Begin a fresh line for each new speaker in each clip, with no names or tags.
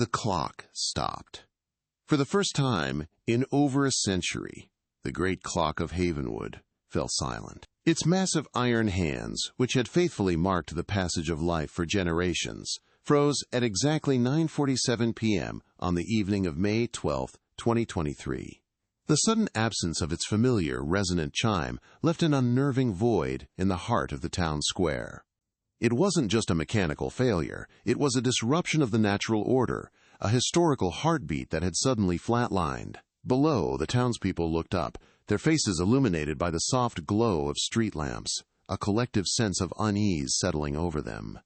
The clock stopped. For the first time in over a century, the great clock of Havenwood fell silent. Its massive iron hands, which had faithfully marked the passage of life for generations, froze at exactly 9:47 p.m. on the evening of May 12, 2023. The sudden absence of its familiar, resonant chime left an unnerving void in the heart of the town square. It wasn't just a mechanical failure, it was a disruption of the natural order, a historical heartbeat that had suddenly flatlined. Below, the townspeople looked up, their faces illuminated by the soft glow of street lamps, a collective sense of unease settling over them.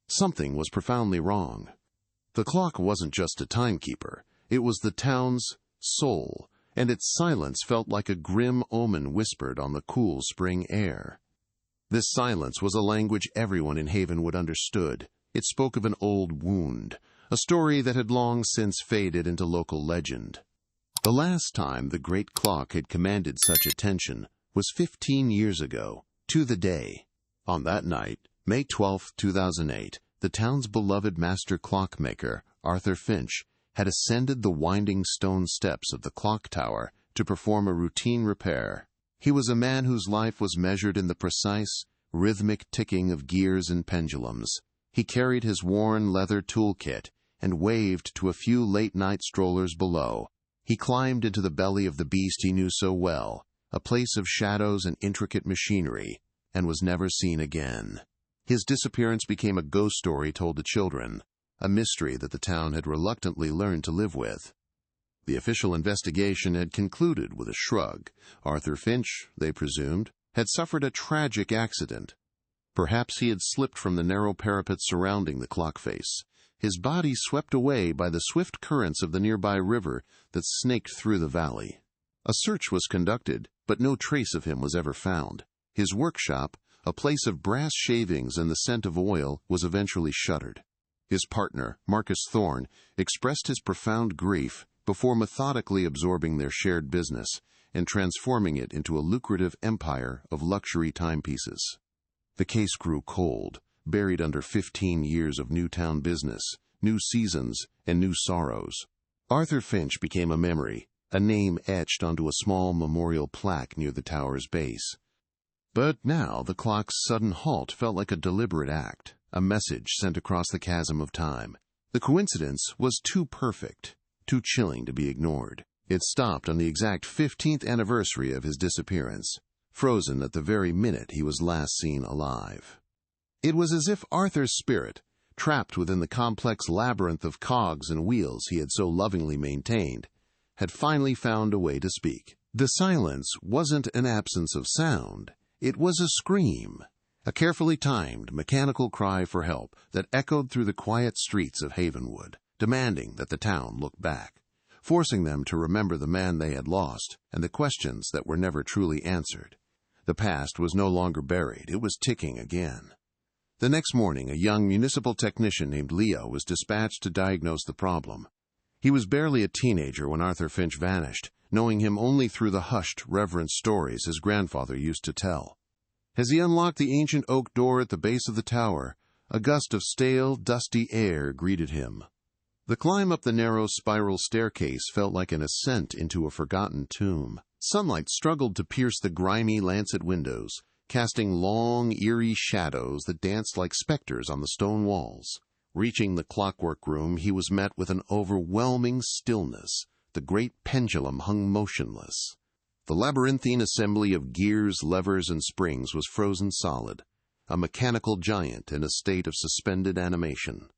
Something was profoundly wrong. The clock wasn't just a timekeeper, it was the town's soul, and its silence felt like a grim omen whispered on the cool spring air. This silence was a language everyone in Havenwood understood. It spoke of an old wound, a story that had long since faded into local legend. The last time the great clock had commanded such attention was 15 years ago, to the day. On that night, May 12, 2008, the town's beloved master clockmaker, Arthur Finch, had ascended the winding stone steps of the clock tower to perform a routine repair. He was a man whose life was measured in the precise, rhythmic ticking of gears and pendulums. He carried his worn leather toolkit and waved to a few late-night strollers below. He climbed into the belly of the beast he knew so well, a place of shadows and intricate machinery, and was never seen again. His disappearance became a ghost story told to children, a mystery that the town had reluctantly learned to live with. The official investigation had concluded with a shrug. Arthur Finch, they presumed, had suffered a tragic accident. Perhaps he had slipped from the narrow parapet surrounding the clock face, his body swept away by the swift currents of the nearby river that snaked through the valley. A search was conducted, but no trace of him was ever found. His workshop, a place of brass shavings and the scent of oil, was eventually shuttered. His partner, Marcus Thorne, expressed his profound grief before methodically absorbing their shared business and transforming it into a lucrative empire of luxury timepieces. The case grew cold, buried under 15 years of new town business, new seasons, and new sorrows. Arthur Finch became a memory, a name etched onto a small memorial plaque near the tower's base. But now the clock's sudden halt felt like a deliberate act, a message sent across the chasm of time. The coincidence was too perfect, too chilling to be ignored. It stopped on the exact 15th anniversary of his disappearance, frozen at the very minute he was last seen alive. It was as if Arthur's spirit, trapped within the complex labyrinth of cogs and wheels he had so lovingly maintained, had finally found a way to speak. The silence wasn't an absence of sound. It was a scream, a carefully timed, mechanical cry for help that echoed through the quiet streets of Havenwood, demanding that the town look back, forcing them to remember the man they had lost and the questions that were never truly answered. The past was no longer buried, it was ticking again. The next morning, a young municipal technician named Leo was dispatched to diagnose the problem. He was barely a teenager when Arthur Finch vanished, knowing him only through the hushed, reverent stories his grandfather used to tell. As he unlocked the ancient oak door at the base of the tower, a gust of stale, dusty air greeted him. The climb up the narrow spiral staircase felt like an ascent into a forgotten tomb. Sunlight struggled to pierce the grimy lancet windows, casting long, eerie shadows that danced like specters on the stone walls. Reaching the clockwork room, he was met with an overwhelming stillness. The great pendulum hung motionless. The labyrinthine assembly of gears, levers, and springs was frozen solid, a mechanical giant in a state of suspended animation.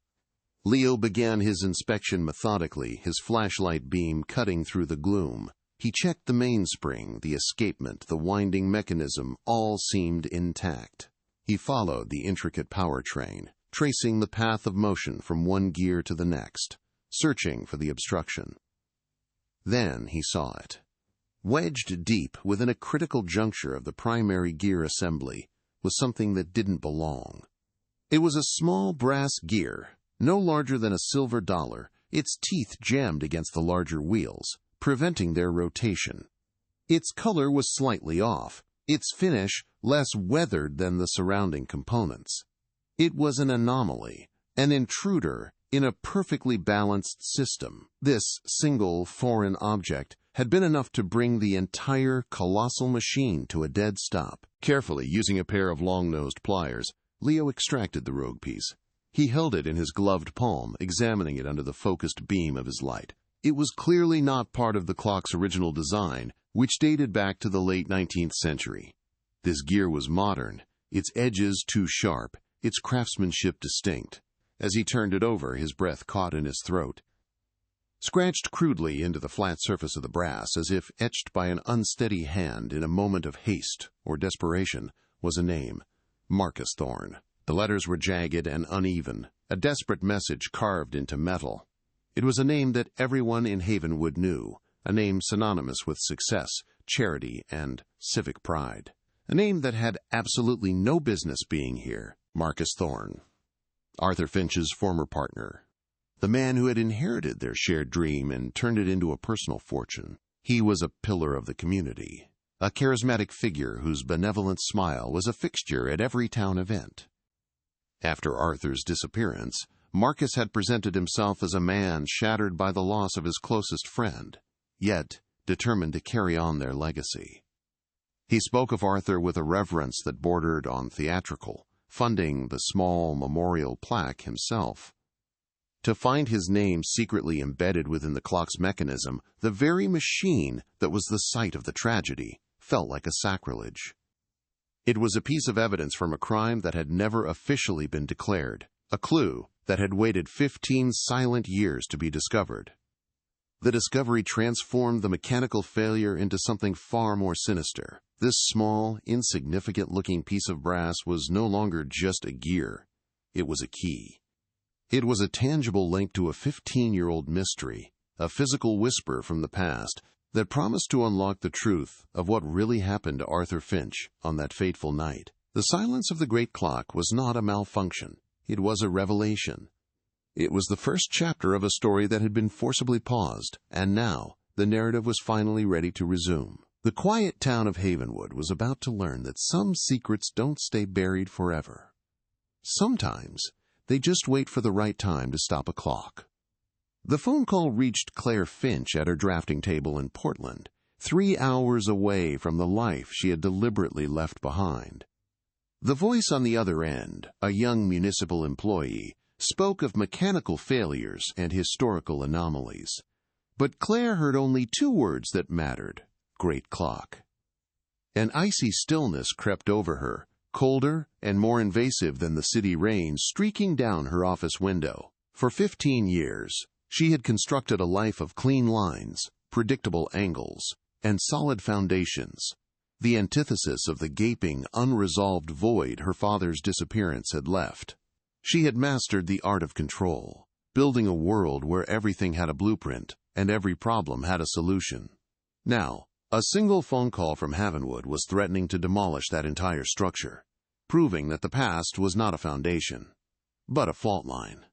Leo began his inspection methodically, his flashlight beam cutting through the gloom. He checked the mainspring, the escapement, the winding mechanism, all seemed intact. He followed the intricate power train, tracing the path of motion from one gear to the next, searching for the obstruction. Then he saw it. Wedged deep within a critical juncture of the primary gear assembly was something that didn't belong. It was a small brass gear, no larger than a silver dollar, its teeth jammed against the larger wheels, preventing their rotation. Its color was slightly off, its finish less weathered than the surrounding components. It was an anomaly, an intruder In a perfectly balanced system, this single foreign object had been enough to bring the entire colossal machine to a dead stop. Carefully, using a pair of long-nosed pliers, Leo extracted the rogue piece. He held it in his gloved palm, examining it under the focused beam of his light. It was clearly not part of the clock's original design, which dated back to the late 19th century. This gear was modern, its edges too sharp, its craftsmanship distinct. As he turned it over, his breath caught in his throat. Scratched crudely into the flat surface of the brass, as if etched by an unsteady hand in a moment of haste or desperation, was a name: Marcus Thorne. The letters were jagged and uneven, a desperate message carved into metal. It was a name that everyone in Havenwood knew, a name synonymous with success, charity, and civic pride. A name that had absolutely no business being here: Marcus Thorne. Arthur Finch's former partner. The man who had inherited their shared dream and turned it into a personal fortune. He was a pillar of the community, a charismatic figure whose benevolent smile was a fixture at every town event. After Arthur's disappearance, Marcus had presented himself as a man shattered by the loss of his closest friend, yet determined to carry on their legacy. He spoke of Arthur with a reverence that bordered on theatrical, funding the small memorial plaque himself. To find his name secretly embedded within the clock's mechanism, the very machine that was the site of the tragedy, felt like a sacrilege. It was a piece of evidence from a crime that had never officially been declared, a clue that had waited 15 silent years to be discovered. The discovery transformed the mechanical failure into something far more sinister. This small, insignificant-looking piece of brass was no longer just a gear. It was a key. It was a tangible link to a 15-year-old mystery, a physical whisper from the past that promised to unlock the truth of what really happened to Arthur Finch on that fateful night. The silence of the great clock was not a malfunction. It was a revelation. It was the first chapter of a story that had been forcibly paused, and now the narrative was finally ready to resume. The quiet town of Havenwood was about to learn that some secrets don't stay buried forever. Sometimes they just wait for the right time to stop a clock. The phone call reached Claire Finch at her drafting table in Portland, 3 hours away from the life she had deliberately left behind. The voice on the other end, a young municipal employee, spoke of mechanical failures and historical anomalies. But Claire heard only 2 words that mattered: great clock. An icy stillness crept over her, colder and more invasive than the city rain streaking down her office window. For 15 years, she had constructed a life of clean lines, predictable angles, and solid foundations, the antithesis of the gaping, unresolved void her father's disappearance had left. She had mastered the art of control, building a world where everything had a blueprint and every problem had a solution. Now, a single phone call from Havenwood was threatening to demolish that entire structure, proving that the past was not a foundation, but a fault line.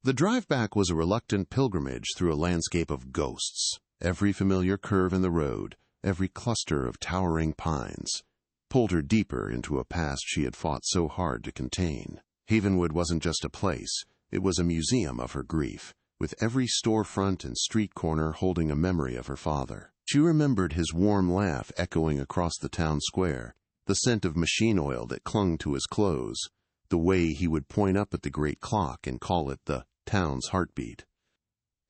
The drive back was a reluctant pilgrimage through a landscape of ghosts. Every familiar curve in the road, every cluster of towering pines, pulled her deeper into a past she had fought so hard to contain. Havenwood wasn't just a place, it was a museum of her grief, with every storefront and street corner holding a memory of her father. She remembered his warm laugh echoing across the town square, the scent of machine oil that clung to his clothes, the way he would point up at the great clock and call it the town's heartbeat.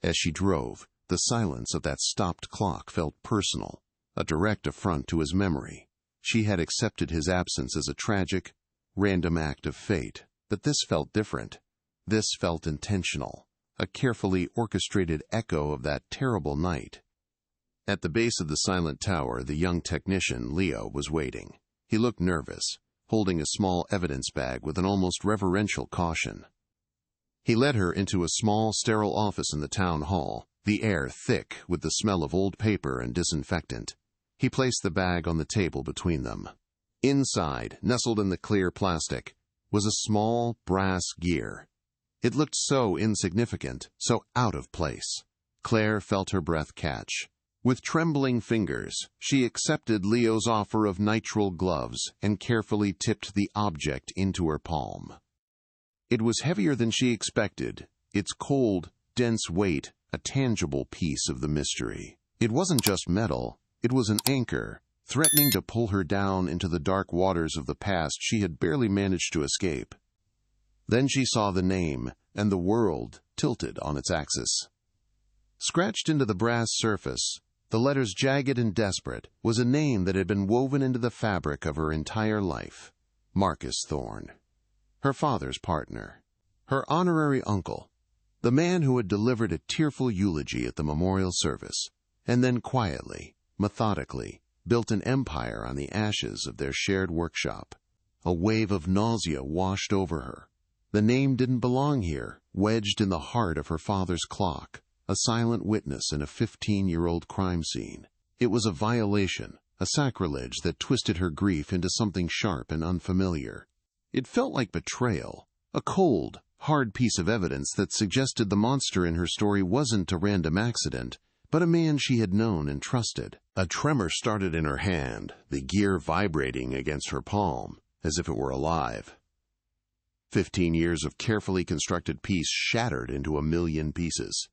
As she drove, the silence of that stopped clock felt personal, a direct affront to his memory. She had accepted his absence as a tragic, random act of fate. But this felt different. This felt intentional, a carefully orchestrated echo of that terrible night. At the base of the silent tower, the young technician, Leo, was waiting. He looked nervous, holding a small evidence bag with an almost reverential caution. He led her into a small, sterile office in the town hall, the air thick with the smell of old paper and disinfectant. He placed the bag on the table between them. Inside, nestled in the clear plastic, was a small brass gear. It looked so insignificant, so out of place. Claire felt her breath catch. With trembling fingers, she accepted Leo's offer of nitrile gloves and carefully tipped the object into her palm. It was heavier than she expected, its cold, dense weight a tangible piece of the mystery. It wasn't just metal, it was an anchor, threatening to pull her down into the dark waters of the past she had barely managed to escape. Then she saw the name, and the world tilted on its axis. Scratched into the brass surface, the letters jagged and desperate, was a name that had been woven into the fabric of her entire life. Marcus Thorne. Her father's partner. Her honorary uncle. The man who had delivered a tearful eulogy at the memorial service, and then quietly, methodically, built an empire on the ashes of their shared workshop. A wave of nausea washed over her. The name didn't belong here, wedged in the heart of her father's clock, a silent witness in a 15-year-old crime scene. It was a violation, a sacrilege that twisted her grief into something sharp and unfamiliar. It felt like betrayal, a cold, hard piece of evidence that suggested the monster in her story wasn't a random accident, but a man she had known and trusted. A tremor started in her hand, the gear vibrating against her palm, as if it were alive. 15 years of carefully constructed peace shattered into a million pieces.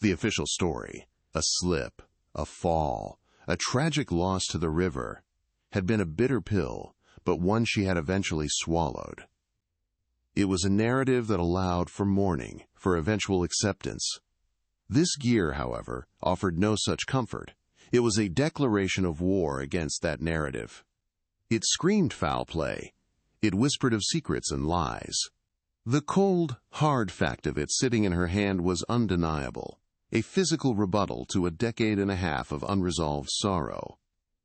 The official story, a slip, a fall, a tragic loss to the river, had been a bitter pill, but one she had eventually swallowed. It was a narrative that allowed for mourning, for eventual acceptance. This gear, however, offered no such comfort. It was a declaration of war against that narrative. It screamed foul play. It whispered of secrets and lies. The cold, hard fact of it sitting in her hand was undeniable, a physical rebuttal to a decade and a half of unresolved sorrow.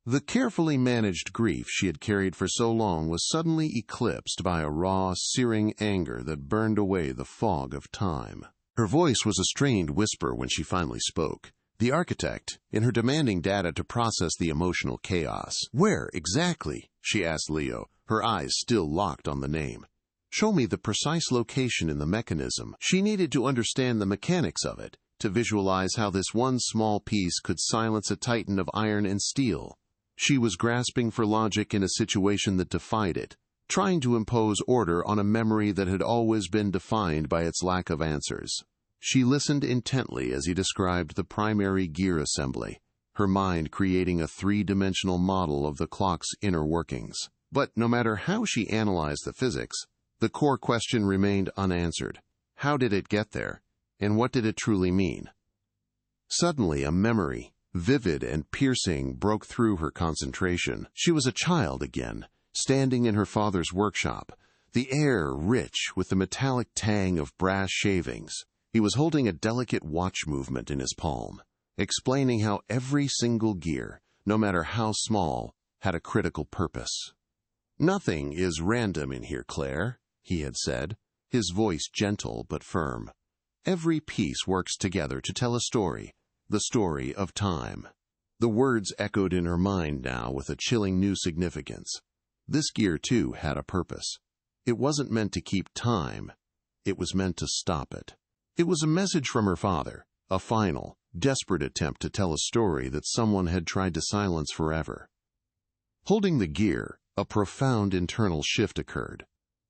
The carefully managed grief she had carried for so long was suddenly eclipsed by a raw, searing anger that burned away the fog of time. Her voice was a strained whisper when she finally spoke. The architect, in her demanding data to process the emotional chaos. "Where, exactly?" she asked Leo, her eyes still locked on the name. "Show me the precise location in the mechanism." She needed to understand the mechanics of it, to visualize how this one small piece could silence a titan of iron and steel. She was grasping for logic in a situation that defied it, trying to impose order on a memory that had always been defined by its lack of answers. She listened intently as he described the primary gear assembly, her mind creating a three-dimensional model of the clock's inner workings. But no matter how she analyzed the physics, the core question remained unanswered. How did it get there, and what did it truly mean? Suddenly, a memory, vivid and piercing, broke through her concentration. She was a child again, standing in her father's workshop, the air rich with the metallic tang of brass shavings. He was holding a delicate watch movement in his palm, explaining how every single gear, no matter how small, had a critical purpose. "Nothing is random in here, Claire," he had said, his voice gentle but firm. "Every piece works together to tell a story, the story of time." The words echoed in her mind now with a chilling new significance. This gear, too, had a purpose. It wasn't meant to keep time. It was meant to stop it. It was a message from her father, a final, desperate attempt to tell a story that someone had tried to silence forever. Holding the gear, a profound internal shift occurred.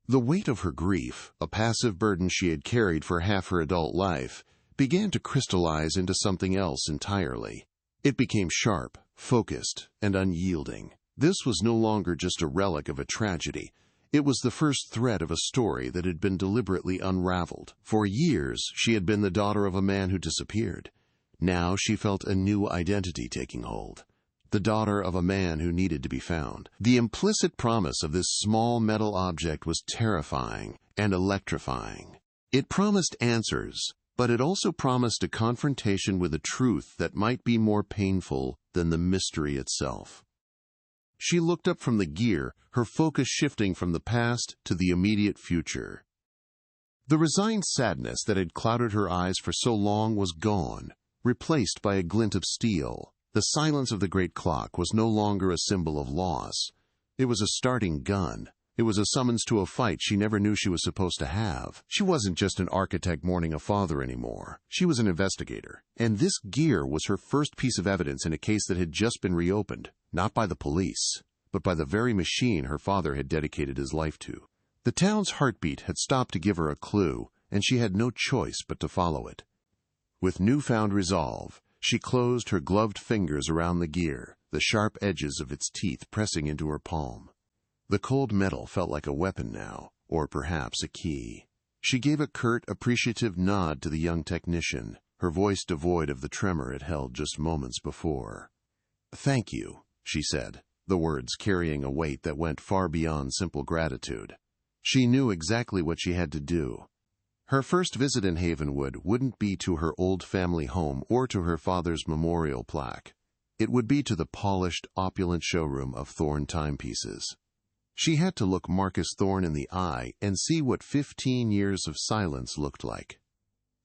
The weight of her grief, a passive burden she had carried for half her adult life, began to crystallize into something else entirely. It became sharp, focused, and unyielding. This was no longer just a relic of a tragedy. It was the first thread of a story that had been deliberately unraveled. For years, she had been the daughter of a man who disappeared. Now she felt a new identity taking hold. The daughter of a man who needed to be found. The implicit promise of this small metal object was terrifying and electrifying. It promised answers, but it also promised a confrontation with a truth that might be more painful than the mystery itself. She looked up from the gear, her focus shifting from the past to the immediate future. The resigned sadness that had clouded her eyes for so long was gone, replaced by a glint of steel. The silence of the great clock was no longer a symbol of loss. It was a starting gun. It was a summons to a fight she never knew she was supposed to have. She wasn't just an architect mourning a father anymore. She was an investigator. And this gear was her first piece of evidence in a case that had just been reopened, not by the police, but by the very machine her father had dedicated his life to. The town's heartbeat had stopped to give her a clue, and she had no choice but to follow it. With newfound resolve, she closed her gloved fingers around the gear, the sharp edges of its teeth pressing into her palm. The cold metal felt like a weapon now, or perhaps a key. She gave a curt, appreciative nod to the young technician, her voice devoid of the tremor it held just moments before. "Thank you," she said, the words carrying a weight that went far beyond simple gratitude. She knew exactly what she had to do. Her first visit in Havenwood wouldn't be to her old family home or to her father's memorial plaque. It would be to the polished, opulent showroom of Thorne timepieces. She had to look Marcus Thorne in the eye and see what 15 years of silence looked like.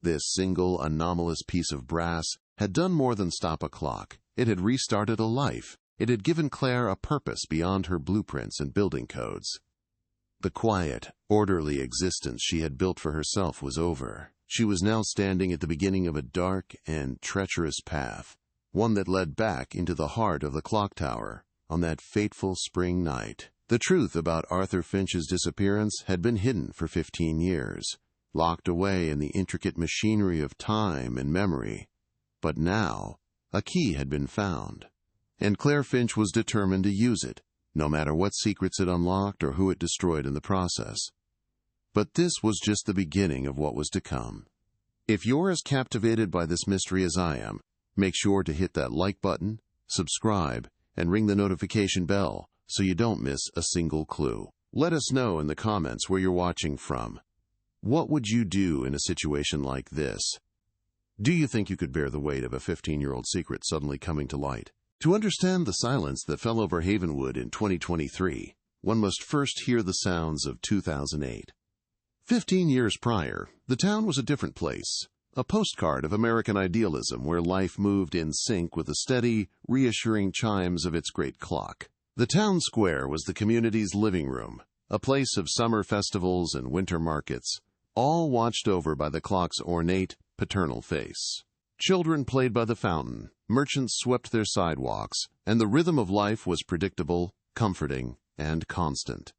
This single, anomalous piece of brass had done more than stop a clock. It had restarted a life. It had given Claire a purpose beyond her blueprints and building codes. The quiet, orderly existence she had built for herself was over. She was now standing at the beginning of a dark and treacherous path, one that led back into the heart of the clock tower on that fateful spring night. The truth about Arthur Finch's disappearance had been hidden for 15 years, locked away in the intricate machinery of time and memory. But now, a key had been found, and Claire Finch was determined to use it, no matter what secrets it unlocked or who it destroyed in the process. But this was just the beginning of what was to come. If you're as captivated by this mystery as I am, make sure to hit that like button, subscribe, and ring the notification bell so you don't miss a single clue. Let us know in the comments where you're watching from. What would you do in a situation like this? Do you think you could bear the weight of a 15-year-old secret suddenly coming to light? To understand the silence that fell over Havenwood in 2023, one must first hear the sounds of 2008. 15 years prior, the town was a different place, a postcard of American idealism where life moved in sync with the steady, reassuring chimes of its great clock. The town square was the community's living room, a place of summer festivals and winter markets, all watched over by the clock's ornate, paternal face. Children played by the fountain, merchants swept their sidewalks, and the rhythm of life was predictable, comforting, and constant.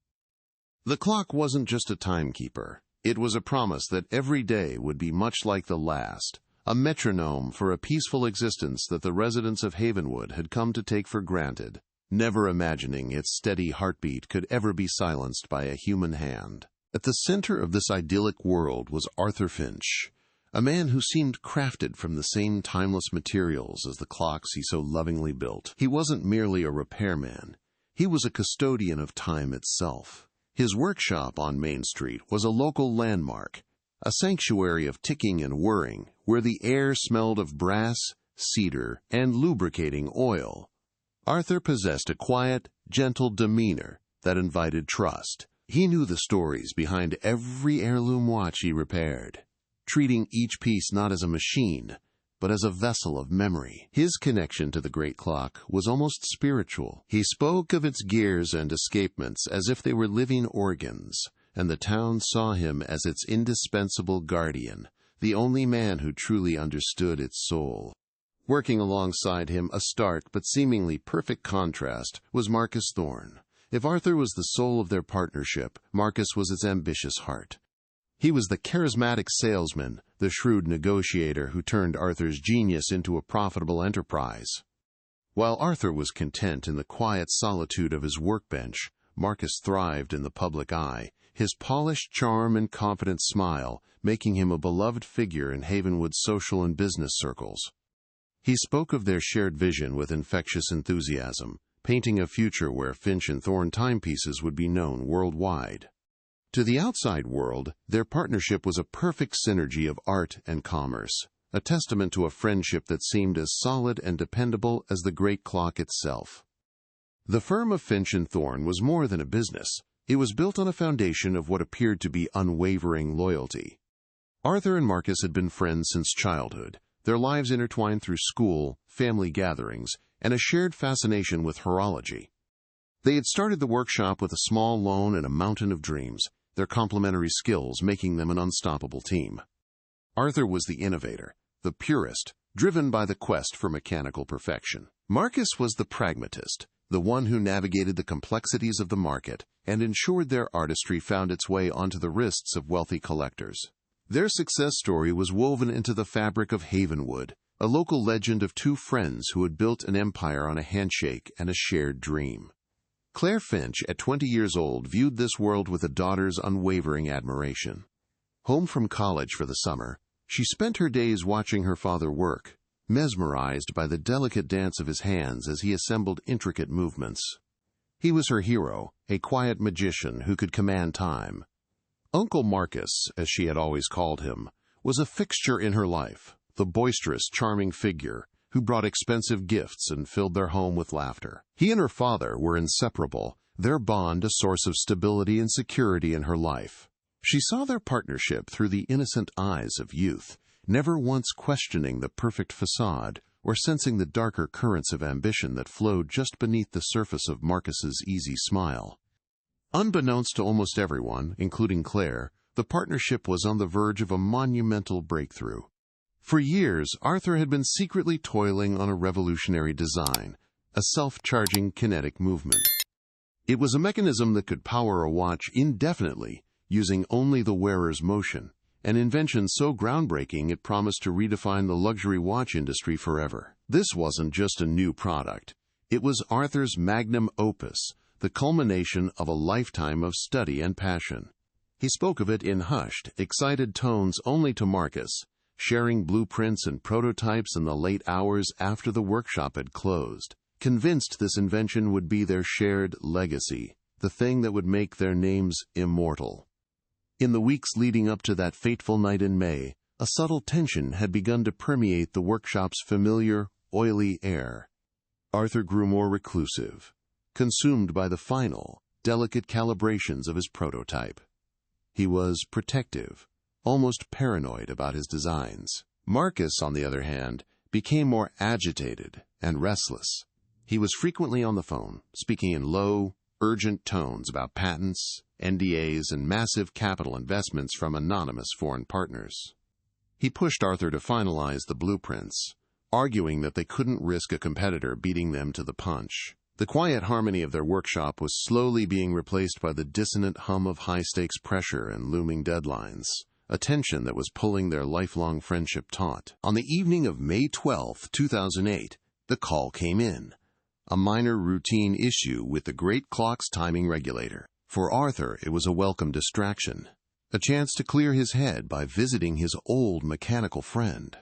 The clock wasn't just a timekeeper. It was a promise that every day would be much like the last, a metronome for a peaceful existence that the residents of Havenwood had come to take for granted, never imagining its steady heartbeat could ever be silenced by a human hand. At the center of this idyllic world was Arthur Finch, a man who seemed crafted from the same timeless materials as the clocks he so lovingly built. He wasn't merely a repairman. He was a custodian of time itself. His workshop on Main Street was a local landmark, a sanctuary of ticking and whirring, where the air smelled of brass, cedar, and lubricating oil. Arthur possessed a quiet, gentle demeanor that invited trust. He knew the stories behind every heirloom watch he repaired, treating each piece not as a machine, but as a vessel of memory. His connection to the great clock was almost spiritual. He spoke of its gears and escapements as if they were living organs, and the town saw him as its indispensable guardian, the only man who truly understood its soul. Working alongside him, a stark but seemingly perfect contrast, was Marcus Thorne. If Arthur was the soul of their partnership, Marcus was its ambitious heart. He was the charismatic salesman, the shrewd negotiator who turned Arthur's genius into a profitable enterprise. While Arthur was content in the quiet solitude of his workbench, Marcus thrived in the public eye, his polished charm and confident smile making him a beloved figure in Havenwood's social and business circles. He spoke of their shared vision with infectious enthusiasm, painting a future where Finch and Thorne timepieces would be known worldwide. To the outside world, their partnership was a perfect synergy of art and commerce, a testament to a friendship that seemed as solid and dependable as the great clock itself. The firm of Finch and Thorne was more than a business. It was built on a foundation of what appeared to be unwavering loyalty. Arthur and Marcus had been friends since childhood, their lives intertwined through school, family gatherings, and a shared fascination with horology. They had started the workshop with a small loan and a mountain of dreams, their complementary skills making them an unstoppable team. Arthur was the innovator, the purist, driven by the quest for mechanical perfection. Marcus was the pragmatist, the one who navigated the complexities of the market and ensured their artistry found its way onto the wrists of wealthy collectors. Their success story was woven into the fabric of Havenwood, a local legend of two friends who had built an empire on a handshake and a shared dream. Claire Finch, at 20 years old, viewed this world with a daughter's unwavering admiration. Home from college for the summer, she spent her days watching her father work, mesmerized by the delicate dance of his hands as he assembled intricate movements. He was her hero, a quiet magician who could command time. Uncle Marcus, as she had always called him, was a fixture in her life, the boisterous, charming figure who brought expensive gifts and filled their home with laughter. He and her father were inseparable, their bond a source of stability and security in her life. She saw their partnership through the innocent eyes of youth, never once questioning the perfect facade or sensing the darker currents of ambition that flowed just beneath the surface of Marcus's easy smile. Unbeknownst to almost everyone, including Claire, the partnership was on the verge of a monumental breakthrough. For years, Arthur had been secretly toiling on a revolutionary design, a self-charging kinetic movement. It was a mechanism that could power a watch indefinitely, using only the wearer's motion, an invention so groundbreaking it promised to redefine the luxury watch industry forever. This wasn't just a new product. It was Arthur's magnum opus, the culmination of a lifetime of study and passion. He spoke of it in hushed, excited tones only to Marcus, sharing blueprints and prototypes in the late hours after the workshop had closed, convinced this invention would be their shared legacy, the thing that would make their names immortal. In the weeks leading up to that fateful night in May, a subtle tension had begun to permeate the workshop's familiar, oily air. Arthur grew more reclusive, consumed by the final, delicate calibrations of his prototype. He was protective, almost paranoid about his designs. Marcus, on the other hand, became more agitated and restless. He was frequently on the phone, speaking in low, urgent tones about patents, NDAs, and massive capital investments from anonymous foreign partners. He pushed Arthur to finalize the blueprints, arguing that they couldn't risk a competitor beating them to the punch. The quiet harmony of their workshop was slowly being replaced by the dissonant hum of high-stakes pressure and looming deadlines, a tension that was pulling their lifelong friendship taut. On the evening of May 12, 2008, the call came in, a minor routine issue with the great clock's timing regulator. For Arthur, it was a welcome distraction, a chance to clear his head by visiting his old mechanical friend.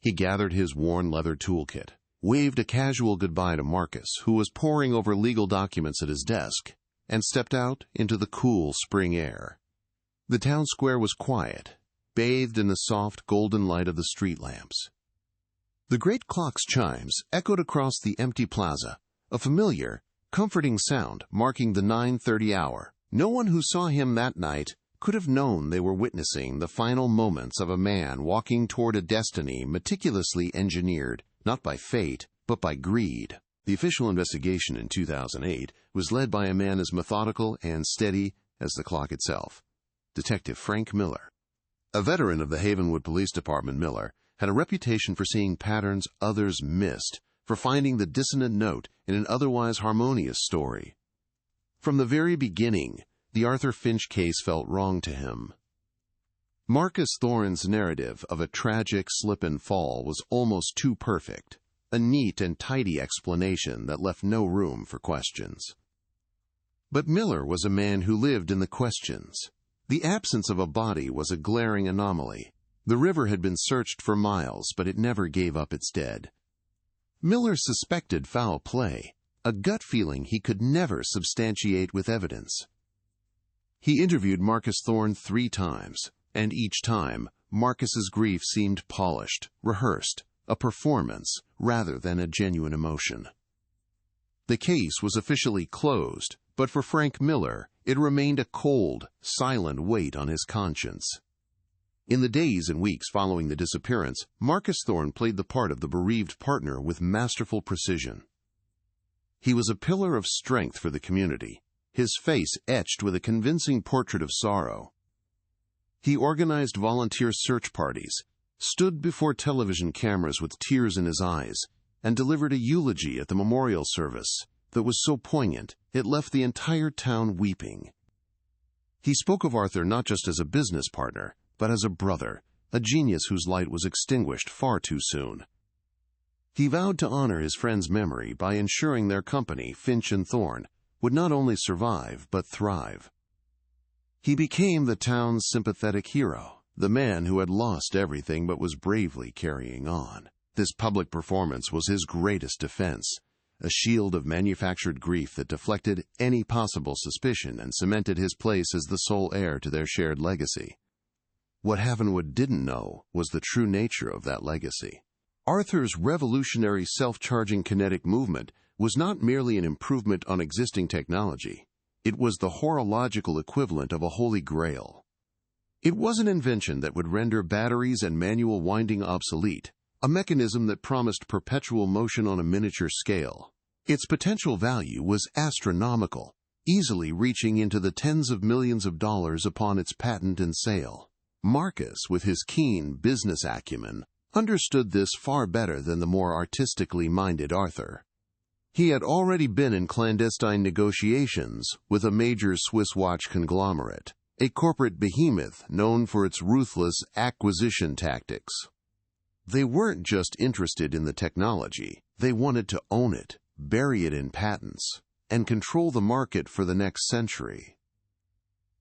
He gathered his worn leather toolkit, waved a casual goodbye to Marcus, who was poring over legal documents at his desk, and stepped out into the cool spring air. The town square was quiet, bathed in the soft golden light of the street lamps. The great clock's chimes echoed across the empty plaza, a familiar, comforting sound marking the 9:30 hour. No one who saw him that night could have known they were witnessing the final moments of a man walking toward a destiny meticulously engineered, not by fate, but by greed. The official investigation in 2008 was led by a man as methodical and steady as the clock itself, Detective Frank Miller. A veteran of the Havenwood Police Department, Miller had a reputation for seeing patterns others missed, for finding the dissonant note in an otherwise harmonious story. From the very beginning, the Arthur Finch case felt wrong to him. Marcus Thorne's narrative of a tragic slip and fall was almost too perfect, a neat and tidy explanation that left no room for questions. But Miller was a man who lived in the questions. The absence of a body was a glaring anomaly. The river had been searched for miles, but it never gave up its dead. Miller suspected foul play, a gut feeling he could never substantiate with evidence. He interviewed Marcus Thorne 3 times, and each time, Marcus's grief seemed polished, rehearsed, a performance rather than a genuine emotion. The case was officially closed, but for Frank Miller, it remained a cold, silent weight on his conscience. In the days and weeks following the disappearance, Marcus Thorne played the part of the bereaved partner with masterful precision. He was a pillar of strength for the community, his face etched with a convincing portrait of sorrow. He organized volunteer search parties, stood before television cameras with tears in his eyes, and delivered a eulogy at the memorial service that was so poignant it left the entire town weeping. He spoke of Arthur not just as a business partner, but as a brother, a genius whose light was extinguished far too soon. He vowed to honor his friend's memory by ensuring their company, Finch and Thorne, would not only survive but thrive. He became the town's sympathetic hero, the man who had lost everything but was bravely carrying on. This public performance was his greatest defense, a shield of manufactured grief that deflected any possible suspicion and cemented his place as the sole heir to their shared legacy. What Havenwood didn't know was the true nature of that legacy. Arthur's revolutionary self-charging kinetic movement was not merely an improvement on existing technology. It was the horological equivalent of a holy grail. It was an invention that would render batteries and manual winding obsolete, a mechanism that promised perpetual motion on a miniature scale. Its potential value was astronomical, easily reaching into the tens of millions of dollars upon its patent and sale. Marcus, with his keen business acumen, understood this far better than the more artistically minded Arthur. He had already been in clandestine negotiations with a major Swiss watch conglomerate, a corporate behemoth known for its ruthless acquisition tactics. They weren't just interested in the technology, they wanted to own it, bury it in patents, and control the market for the next century.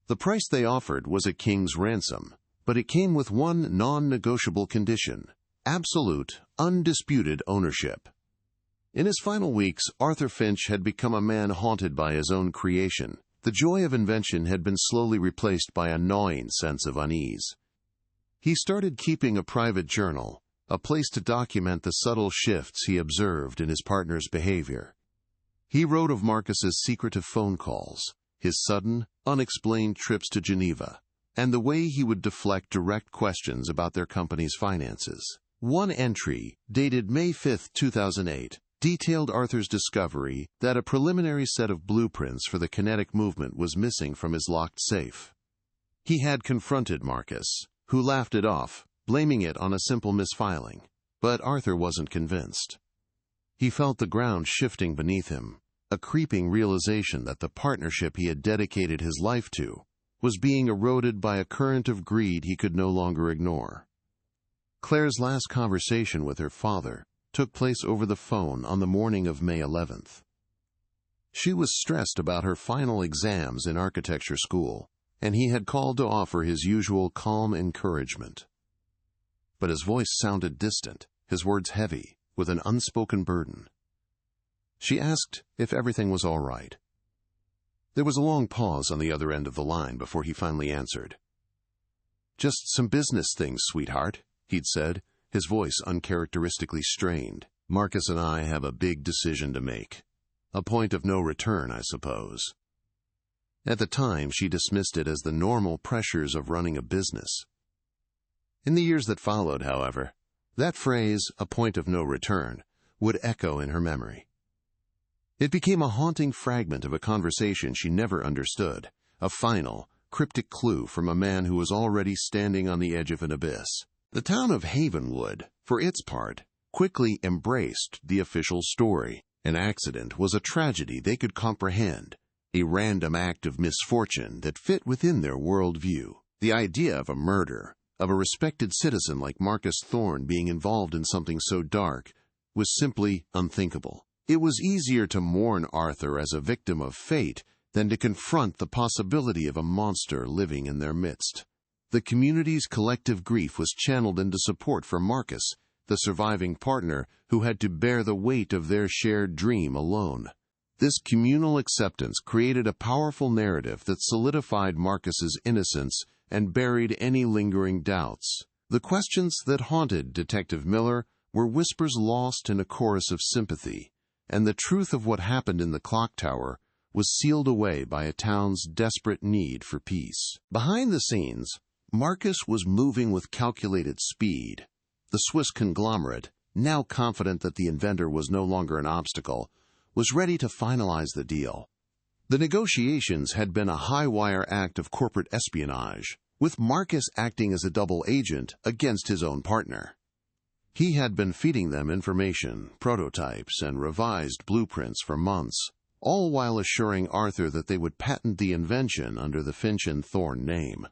The price they offered was a king's ransom, but it came with one non-negotiable condition: absolute, undisputed ownership. In his final weeks, Arthur Finch had become a man haunted by his own creation. The joy of invention had been slowly replaced by a gnawing sense of unease. He started keeping a private journal, a place to document the subtle shifts he observed in his partner's behavior. He wrote of Marcus's secretive phone calls, his sudden, unexplained trips to Geneva, and the way he would deflect direct questions about their company's finances. One entry, dated May 5, 2008, detailed Arthur's discovery that a preliminary set of blueprints for the kinetic movement was missing from his locked safe. He had confronted Marcus, who laughed it off, blaming it on a simple misfiling, but Arthur wasn't convinced. He felt the ground shifting beneath him, a creeping realization that the partnership he had dedicated his life to was being eroded by a current of greed he could no longer ignore. Claire's last conversation with her father took place over the phone on the morning of May 11th. She was stressed about her final exams in architecture school, and he had called to offer his usual calm encouragement. But his voice sounded distant, his words heavy, with an unspoken burden. She asked if everything was all right. There was a long pause on the other end of the line before he finally answered. "Just some business things, sweetheart," he'd said, his voice uncharacteristically strained. "Marcus and I have a big decision to make. A point of no return, I suppose." At the time, she dismissed it as the normal pressures of running a business. In the years that followed, however, that phrase, "a point of no return," would echo in her memory. It became a haunting fragment of a conversation she never understood, a final, cryptic clue from a man who was already standing on the edge of an abyss. The town of Havenwood, for its part, quickly embraced the official story. An accident was a tragedy they could comprehend, a random act of misfortune that fit within their worldview. The idea of a murder, of a respected citizen like Marcus Thorne being involved in something so dark, was simply unthinkable. It was easier to mourn Arthur as a victim of fate than to confront the possibility of a monster living in their midst. The community's collective grief was channeled into support for Marcus, the surviving partner who had to bear the weight of their shared dream alone. This communal acceptance created a powerful narrative that solidified Marcus's innocence and buried any lingering doubts. The questions that haunted Detective Miller were whispers lost in a chorus of sympathy, and the truth of what happened in the clock tower was sealed away by a town's desperate need for peace. Behind the scenes, Marcus was moving with calculated speed. The Swiss conglomerate, now confident that the inventor was no longer an obstacle, was ready to finalize the deal. The negotiations had been a high-wire act of corporate espionage, with Marcus acting as a double agent against his own partner. He had been feeding them information, prototypes, and revised blueprints for months, all while assuring Arthur that they would patent the invention under the Finch and Thorne name.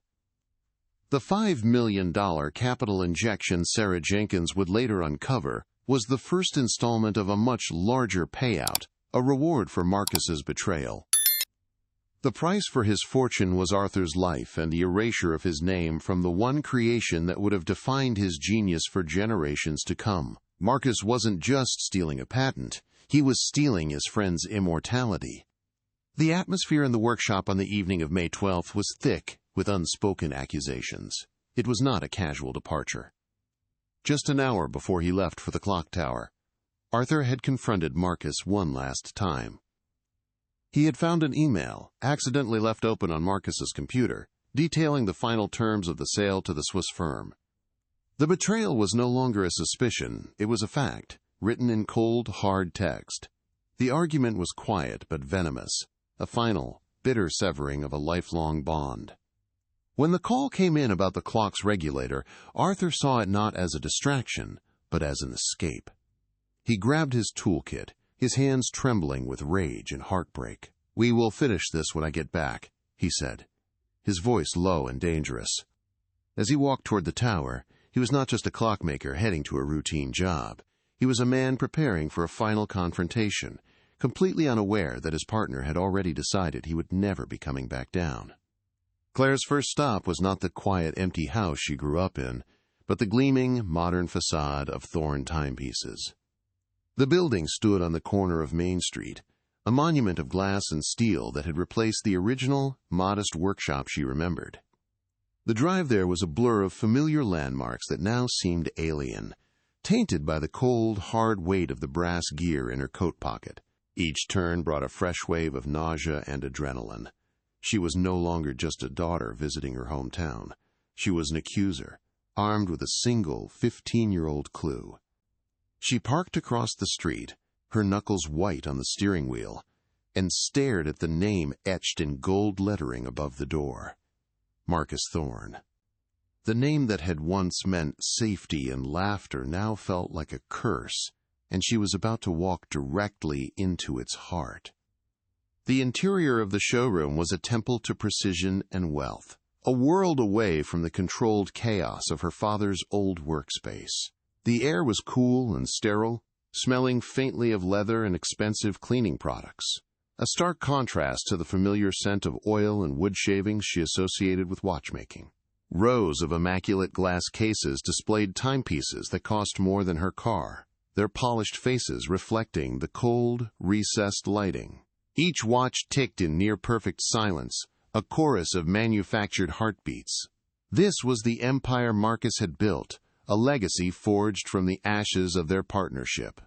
The $5 million capital injection Sarah Jenkins would later uncover was the first installment of a much larger payout, a reward for Marcus's betrayal. The price for his fortune was Arthur's life and the erasure of his name from the one creation that would have defined his genius for generations to come. Marcus wasn't just stealing a patent, he was stealing his friend's immortality. The atmosphere in the workshop on the evening of May 12th was thick with unspoken accusations. It was not a casual departure. Just an hour before he left for the clock tower, Arthur had confronted Marcus one last time. He had found an email, accidentally left open on Marcus's computer, detailing the final terms of the sale to the Swiss firm. The betrayal was no longer a suspicion, it was a fact, written in cold, hard text. The argument was quiet but venomous, a final, bitter severing of a lifelong bond. When the call came in about the clock's regulator, Arthur saw it not as a distraction, but as an escape. He grabbed his toolkit, his hands trembling with rage and heartbreak. "We will finish this when I get back," he said, his voice low and dangerous. As he walked toward the tower, he was not just a clockmaker heading to a routine job. He was a man preparing for a final confrontation, completely unaware that his partner had already decided he would never be coming back down. Claire's first stop was not the quiet, empty house she grew up in, but the gleaming, modern facade of Thorn timepieces. The building stood on the corner of Main Street, a monument of glass and steel that had replaced the original, modest workshop she remembered. The drive there was a blur of familiar landmarks that now seemed alien, tainted by the cold, hard weight of the brass gear in her coat pocket. Each turn brought a fresh wave of nausea and adrenaline. She was no longer just a daughter visiting her hometown. She was an accuser, armed with a single 15-year-old clue. She parked across the street, her knuckles white on the steering wheel, and stared at the name etched in gold lettering above the door. Marcus Thorn. The name that had once meant safety and laughter now felt like a curse, and she was about to walk directly into its heart. The interior of the showroom was a temple to precision and wealth, a world away from the controlled chaos of her father's old workspace. The air was cool and sterile, smelling faintly of leather and expensive cleaning products, a stark contrast to the familiar scent of oil and wood shavings she associated with watchmaking. Rows of immaculate glass cases displayed timepieces that cost more than her car, their polished faces reflecting the cold, recessed lighting. Each watch ticked in near-perfect silence, a chorus of manufactured heartbeats. This was the empire Marcus had built, a legacy forged from the ashes of their partnership.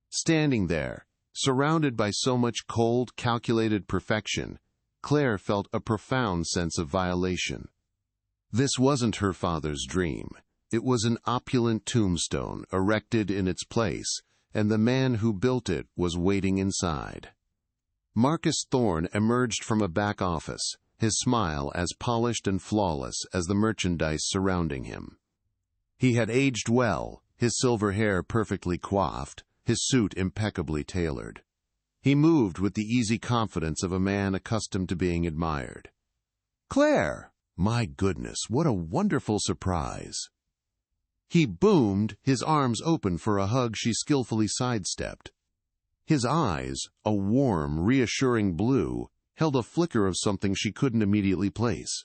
Standing there, surrounded by so much cold, calculated perfection, Claire felt a profound sense of violation. This wasn't her father's dream. It was an opulent tombstone erected in its place, and the man who built it was waiting inside. Marcus Thorn emerged from a back office, his smile as polished and flawless as the merchandise surrounding him. He had aged well, his silver hair perfectly coiffed, his suit impeccably tailored. He moved with the easy confidence of a man accustomed to being admired. "Claire! My goodness, what a wonderful surprise!" He boomed, his arms open for a hug she skillfully sidestepped. His eyes, a warm, reassuring blue, held a flicker of something she couldn't immediately place.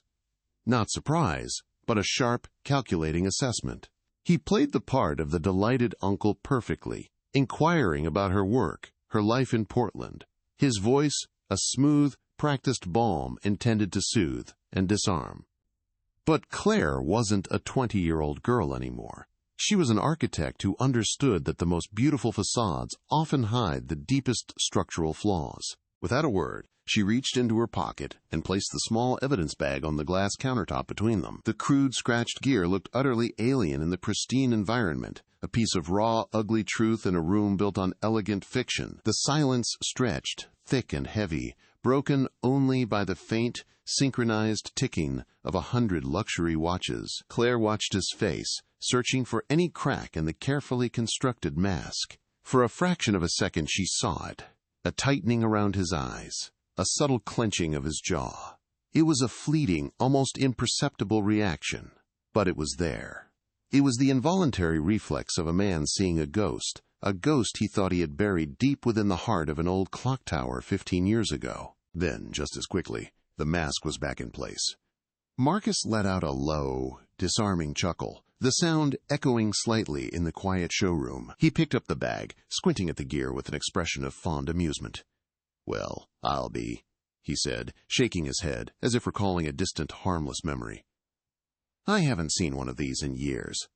Not surprise, but a sharp, calculating assessment. He played the part of the delighted uncle perfectly, inquiring about her work, her life in Portland. His voice, a smooth, practiced balm intended to soothe and disarm. But Claire wasn't a 20-year-old girl anymore. She was an architect who understood that the most beautiful facades often hide the deepest structural flaws. Without a word, she reached into her pocket and placed the small evidence bag on the glass countertop between them. The crude, scratched gear looked utterly alien in the pristine environment, a piece of raw, ugly truth in a room built on elegant fiction. The silence stretched, thick and heavy, broken only by the faint, synchronized ticking of 100 luxury watches. Claire watched his face, searching for any crack in the carefully constructed mask. For a fraction of a second she saw it, a tightening around his eyes, a subtle clenching of his jaw. It was a fleeting, almost imperceptible reaction, but it was there. It was the involuntary reflex of a man seeing a ghost he thought he had buried deep within the heart of an old clock tower 15 years ago. Then, just as quickly, the mask was back in place. Marcus let out a low, disarming chuckle, the sound echoing slightly in the quiet showroom. He picked up the bag, squinting at the gear with an expression of fond amusement. "Well, I'll be," he said, shaking his head, as if recalling a distant, harmless memory. "I haven't seen one of these in years."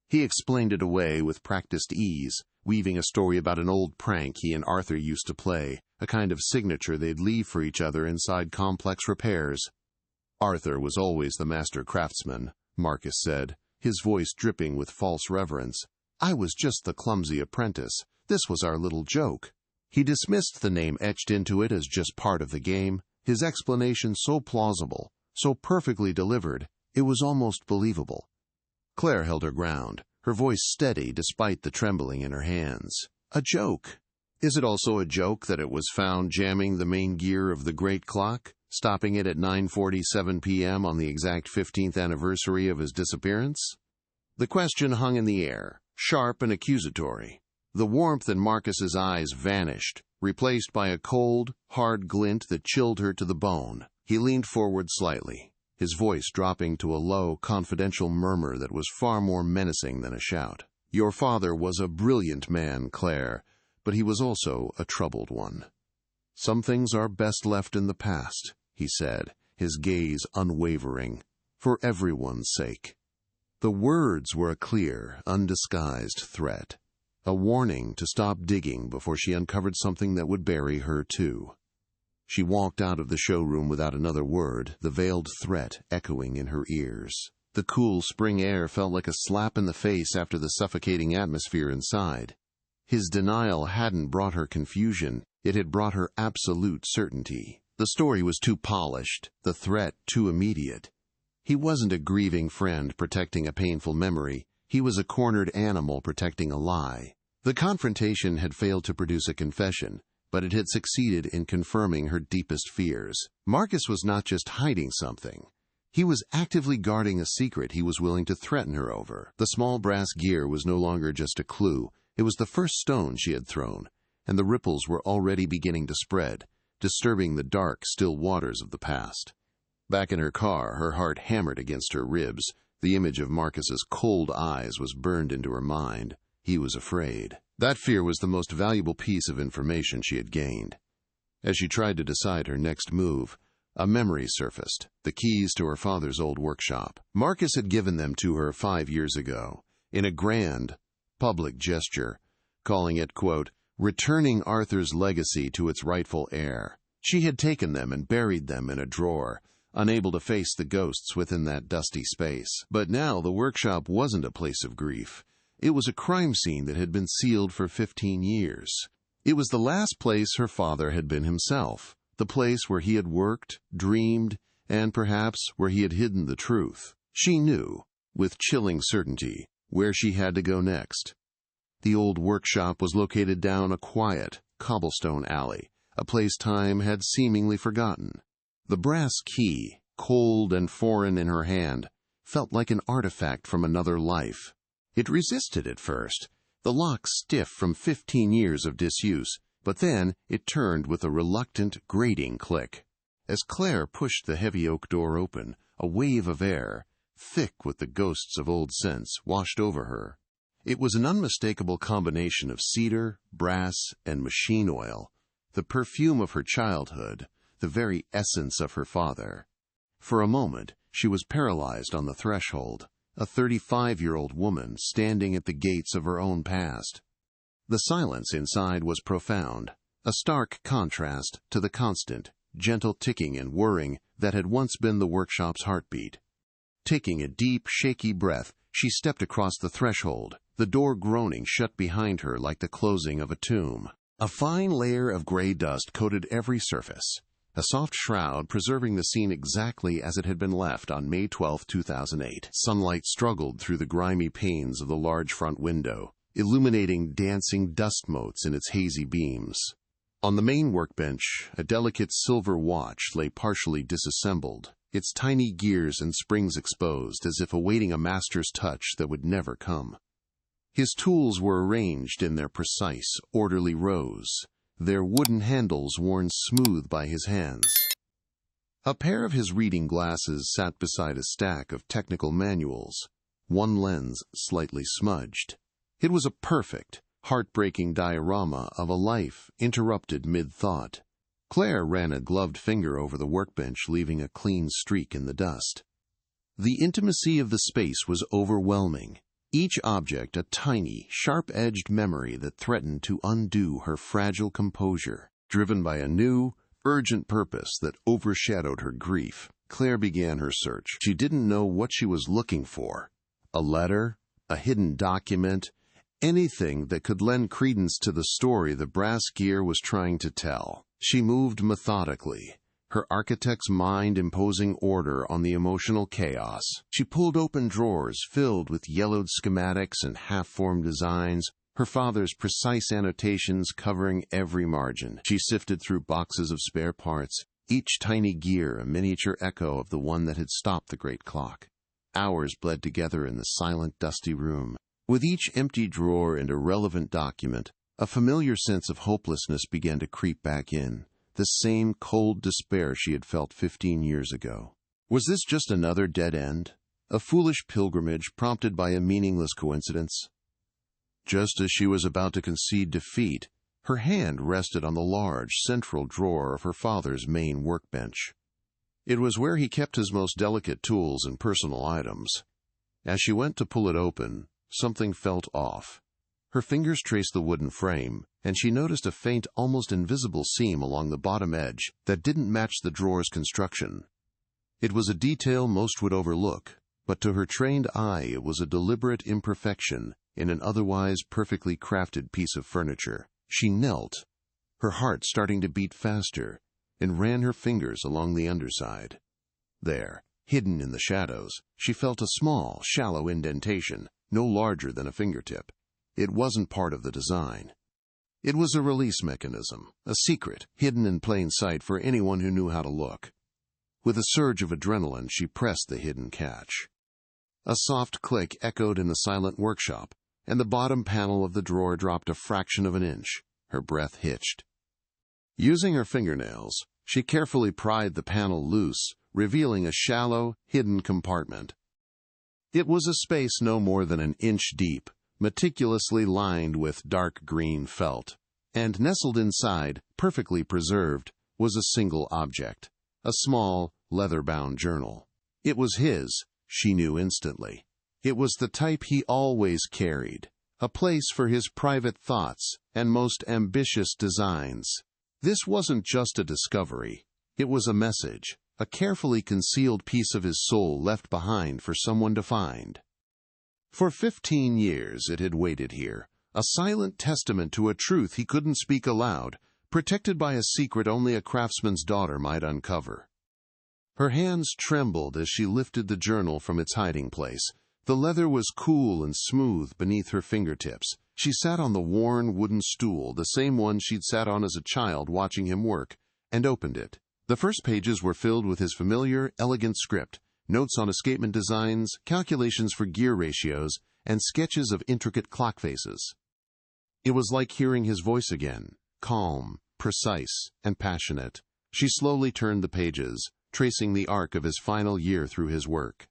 He explained it away with practiced ease, weaving a story about an old prank he and Arthur used to play, a kind of signature they'd leave for each other inside complex repairs. "Arthur was always the master craftsman," Marcus said, his voice dripping with false reverence. "I was just the clumsy apprentice. This was our little joke." He dismissed the name etched into it as just part of the game, his explanation so plausible, so perfectly delivered, it was almost believable. Claire held her ground, her voice steady despite the trembling in her hands. "A joke? Is it also a joke that it was found jamming the main gear of the great clock, stopping it at 9:47 p.m. on the exact 15th anniversary of his disappearance?" The question hung in the air, sharp and accusatory. The warmth in Marcus's eyes vanished, replaced by a cold, hard glint that chilled her to the bone. He leaned forward slightly, his voice dropping to a low, confidential murmur that was far more menacing than a shout. "Your father was a brilliant man, Claire, but he was also a troubled one. Some things are best left in the past," he said, his gaze unwavering, "for everyone's sake." The words were a clear, undisguised threat, a warning to stop digging before she uncovered something that would bury her too. She walked out of the showroom without another word, the veiled threat echoing in her ears. The cool spring air felt like a slap in the face after the suffocating atmosphere inside. His denial hadn't brought her confusion, it had brought her absolute certainty. The story was too polished, the threat too immediate. He wasn't a grieving friend protecting a painful memory, he was a cornered animal protecting a lie. The confrontation had failed to produce a confession, but it had succeeded in confirming her deepest fears. Marcus was not just hiding something. He was actively guarding a secret he was willing to threaten her over. The small brass gear was no longer just a clue, it was the first stone she had thrown, and the ripples were already beginning to spread, disturbing the dark, still waters of the past. Back in her car, her heart hammered against her ribs. The image of Marcus's cold eyes was burned into her mind. He was afraid. That fear was the most valuable piece of information she had gained. As she tried to decide her next move, a memory surfaced, the keys to her father's old workshop. Marcus had given them to her 5 years ago, in a grand, public gesture, calling it, quote, "returning Arthur's legacy to its rightful heir." She had taken them and buried them in a drawer, unable to face the ghosts within that dusty space. But now the workshop wasn't a place of grief. It was a crime scene that had been sealed for 15 years. It was the last place her father had been himself, the place where he had worked, dreamed, and perhaps where he had hidden the truth. She knew, with chilling certainty, where she had to go next. The old workshop was located down a quiet, cobblestone alley, a place time had seemingly forgotten. The brass key, cold and foreign in her hand, felt like an artifact from another life. It resisted at first, the lock stiff from 15 years of disuse, but then it turned with a reluctant, grating click. As Claire pushed the heavy oak door open, a wave of air, thick with the ghosts of old scents, washed over her. It was an unmistakable combination of cedar, brass, and machine oil, the perfume of her childhood, the very essence of her father. For a moment, she was paralyzed on the threshold, a 35-year-old woman standing at the gates of her own past. The silence inside was profound, a stark contrast to the constant, gentle ticking and whirring that had once been the workshop's heartbeat. Taking a deep, shaky breath, she stepped across the threshold, the door groaning shut behind her like the closing of a tomb. A fine layer of gray dust coated every surface, a soft shroud preserving the scene exactly as it had been left on May 12, 2008. Sunlight struggled through the grimy panes of the large front window, illuminating dancing dust motes in its hazy beams. On the main workbench, a delicate silver watch lay partially disassembled, its tiny gears and springs exposed as if awaiting a master's touch that would never come. His tools were arranged in their precise, orderly rows, their wooden handles worn smooth by his hands. A pair of his reading glasses sat beside a stack of technical manuals, one lens slightly smudged. It was a perfect, heartbreaking diorama of a life interrupted mid-thought. Claire ran a gloved finger over the workbench, leaving a clean streak in the dust. The intimacy of the space was overwhelming, each object a tiny, sharp-edged memory that threatened to undo her fragile composure. Driven by a new, urgent purpose that overshadowed her grief, Claire began her search. She didn't know what she was looking for. A letter, a hidden document, anything that could lend credence to the story the brass gear was trying to tell. She moved methodically, her architect's mind imposing order on the emotional chaos. She pulled open drawers filled with yellowed schematics and half-formed designs, her father's precise annotations covering every margin. She sifted through boxes of spare parts, each tiny gear a miniature echo of the one that had stopped the great clock. Hours bled together in the silent, dusty room. With each empty drawer and irrelevant document, a familiar sense of hopelessness began to creep back in, the same cold despair she had felt 15 years ago. Was this just another dead end? A foolish pilgrimage prompted by a meaningless coincidence? Just as she was about to concede defeat, her hand rested on the large, central drawer of her father's main workbench. It was where he kept his most delicate tools and personal items. As she went to pull it open, something felt off. Her fingers traced the wooden frame, and she noticed a faint, almost invisible seam along the bottom edge that didn't match the drawer's construction. It was a detail most would overlook, but to her trained eye it was a deliberate imperfection in an otherwise perfectly crafted piece of furniture. She knelt, her heart starting to beat faster, and ran her fingers along the underside. There, hidden in the shadows, she felt a small, shallow indentation, no larger than a fingertip. It wasn't part of the design. It was a release mechanism, a secret, hidden in plain sight for anyone who knew how to look. With a surge of adrenaline, she pressed the hidden catch. A soft click echoed in the silent workshop, and the bottom panel of the drawer dropped a fraction of an inch. Her breath hitched. Using her fingernails, she carefully pried the panel loose, revealing a shallow, hidden compartment. It was a space no more than an inch deep, meticulously lined with dark green felt, and nestled inside, perfectly preserved, was a single object, a small, leather-bound journal. It was his, she knew instantly. It was the type he always carried, a place for his private thoughts and most ambitious designs. This wasn't just a discovery, it was a message, a carefully concealed piece of his soul left behind for someone to find. For 15 years it had waited here, a silent testament to a truth he couldn't speak aloud, protected by a secret only a craftsman's daughter might uncover. Her hands trembled as she lifted the journal from its hiding place. The leather was cool and smooth beneath her fingertips. She sat on the worn wooden stool, the same one she'd sat on as a child watching him work, and opened it. The first pages were filled with his familiar, elegant script, notes on escapement designs, calculations for gear ratios, and sketches of intricate clock faces. It was like hearing his voice again, calm, precise, and passionate. She slowly turned the pages, tracing the arc of his final year through his work.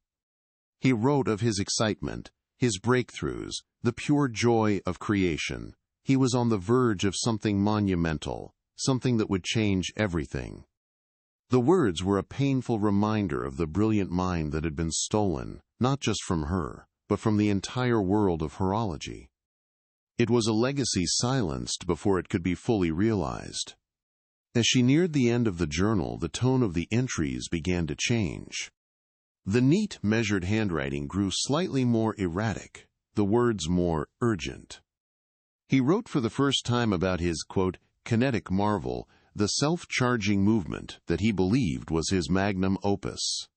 He wrote of his excitement, his breakthroughs, the pure joy of creation. He was on the verge of something monumental, something that would change everything. The words were a painful reminder of the brilliant mind that had been stolen, not just from her, but from the entire world of horology. It was a legacy silenced before it could be fully realized. As she neared the end of the journal, the tone of the entries began to change. The neat, measured handwriting grew slightly more erratic, the words more urgent. He wrote for the first time about his, quote, kinetic marvel, the self-charging movement that he believed was his magnum opus.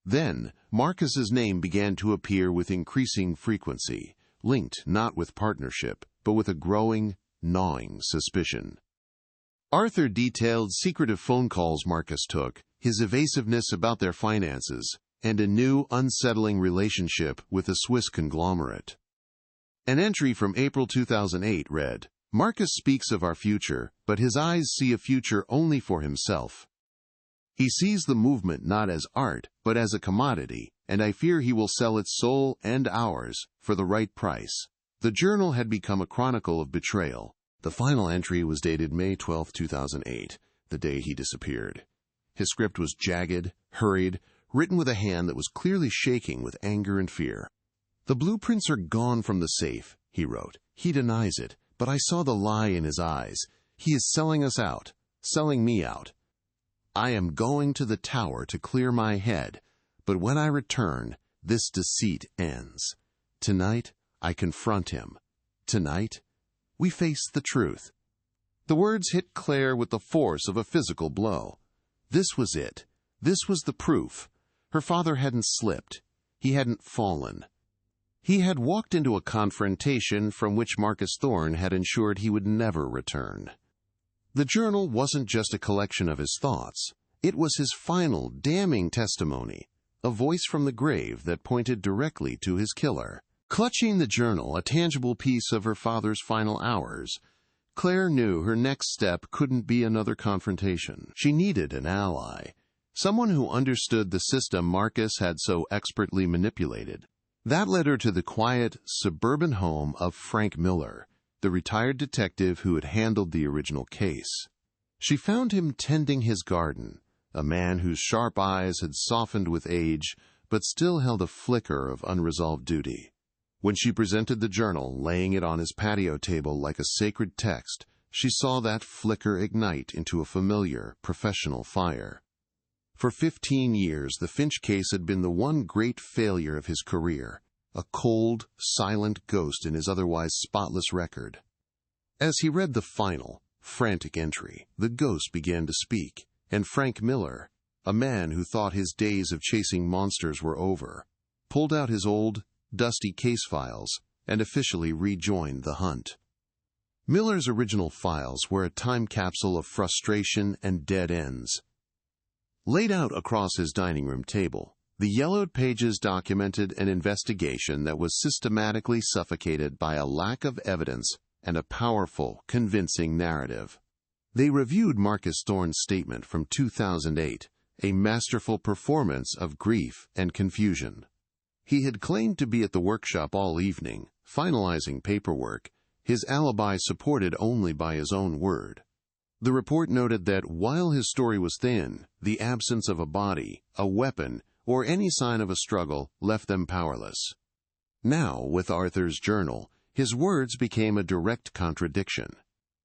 Then, Marcus's name began to appear with increasing frequency, linked not with partnership, but with a growing, gnawing suspicion. Arthur detailed secretive phone calls Marcus took, his evasiveness about their finances, and a new, unsettling relationship with a Swiss conglomerate. An entry from April 2008 read, "Marcus speaks of our future, but his eyes see a future only for himself. He sees the movement not as art, but as a commodity, and I fear he will sell its soul and ours for the right price." The journal had become a chronicle of betrayal. The final entry was dated May 12, 2008, the day he disappeared. His script was jagged, hurried, written with a hand that was clearly shaking with anger and fear. "The blueprints are gone from the safe," he wrote. "He denies it, but I saw the lie in his eyes. He is selling us out, selling me out. I am going to the tower to clear my head, but when I return, this deceit ends. Tonight, I confront him. Tonight, we face the truth." The words hit Claire with the force of a physical blow. This was it. This was the proof. Her father hadn't slipped. He hadn't fallen. He had walked into a confrontation from which Marcus Thorne had ensured he would never return. The journal wasn't just a collection of his thoughts. It was his final, damning testimony, a voice from the grave that pointed directly to his killer. Clutching the journal, a tangible piece of her father's final hours, Claire knew her next step couldn't be another confrontation. She needed an ally, someone who understood the system Marcus had so expertly manipulated. That led her to the quiet, suburban home of Frank Miller, the retired detective who had handled the original case. She found him tending his garden, a man whose sharp eyes had softened with age but still held a flicker of unresolved duty. When she presented the journal, laying it on his patio table like a sacred text, she saw that flicker ignite into a familiar, professional fire. For 15 years, the Finch case had been the one great failure of his career, a cold, silent ghost in his otherwise spotless record. As he read the final, frantic entry, the ghost began to speak, and Frank Miller, a man who thought his days of chasing monsters were over, pulled out his old, dusty case files and officially rejoined the hunt. Miller's original files were a time capsule of frustration and dead ends. Laid out across his dining room table, the yellowed pages documented an investigation that was systematically suffocated by a lack of evidence and a powerful, convincing narrative. They reviewed Marcus Thorne's statement from 2008, a masterful performance of grief and confusion. He had claimed to be at the workshop all evening, finalizing paperwork, his alibi supported only by his own word. The report noted that while his story was thin, the absence of a body, a weapon, or any sign of a struggle left them powerless. Now, with Arthur's journal, his words became a direct contradiction.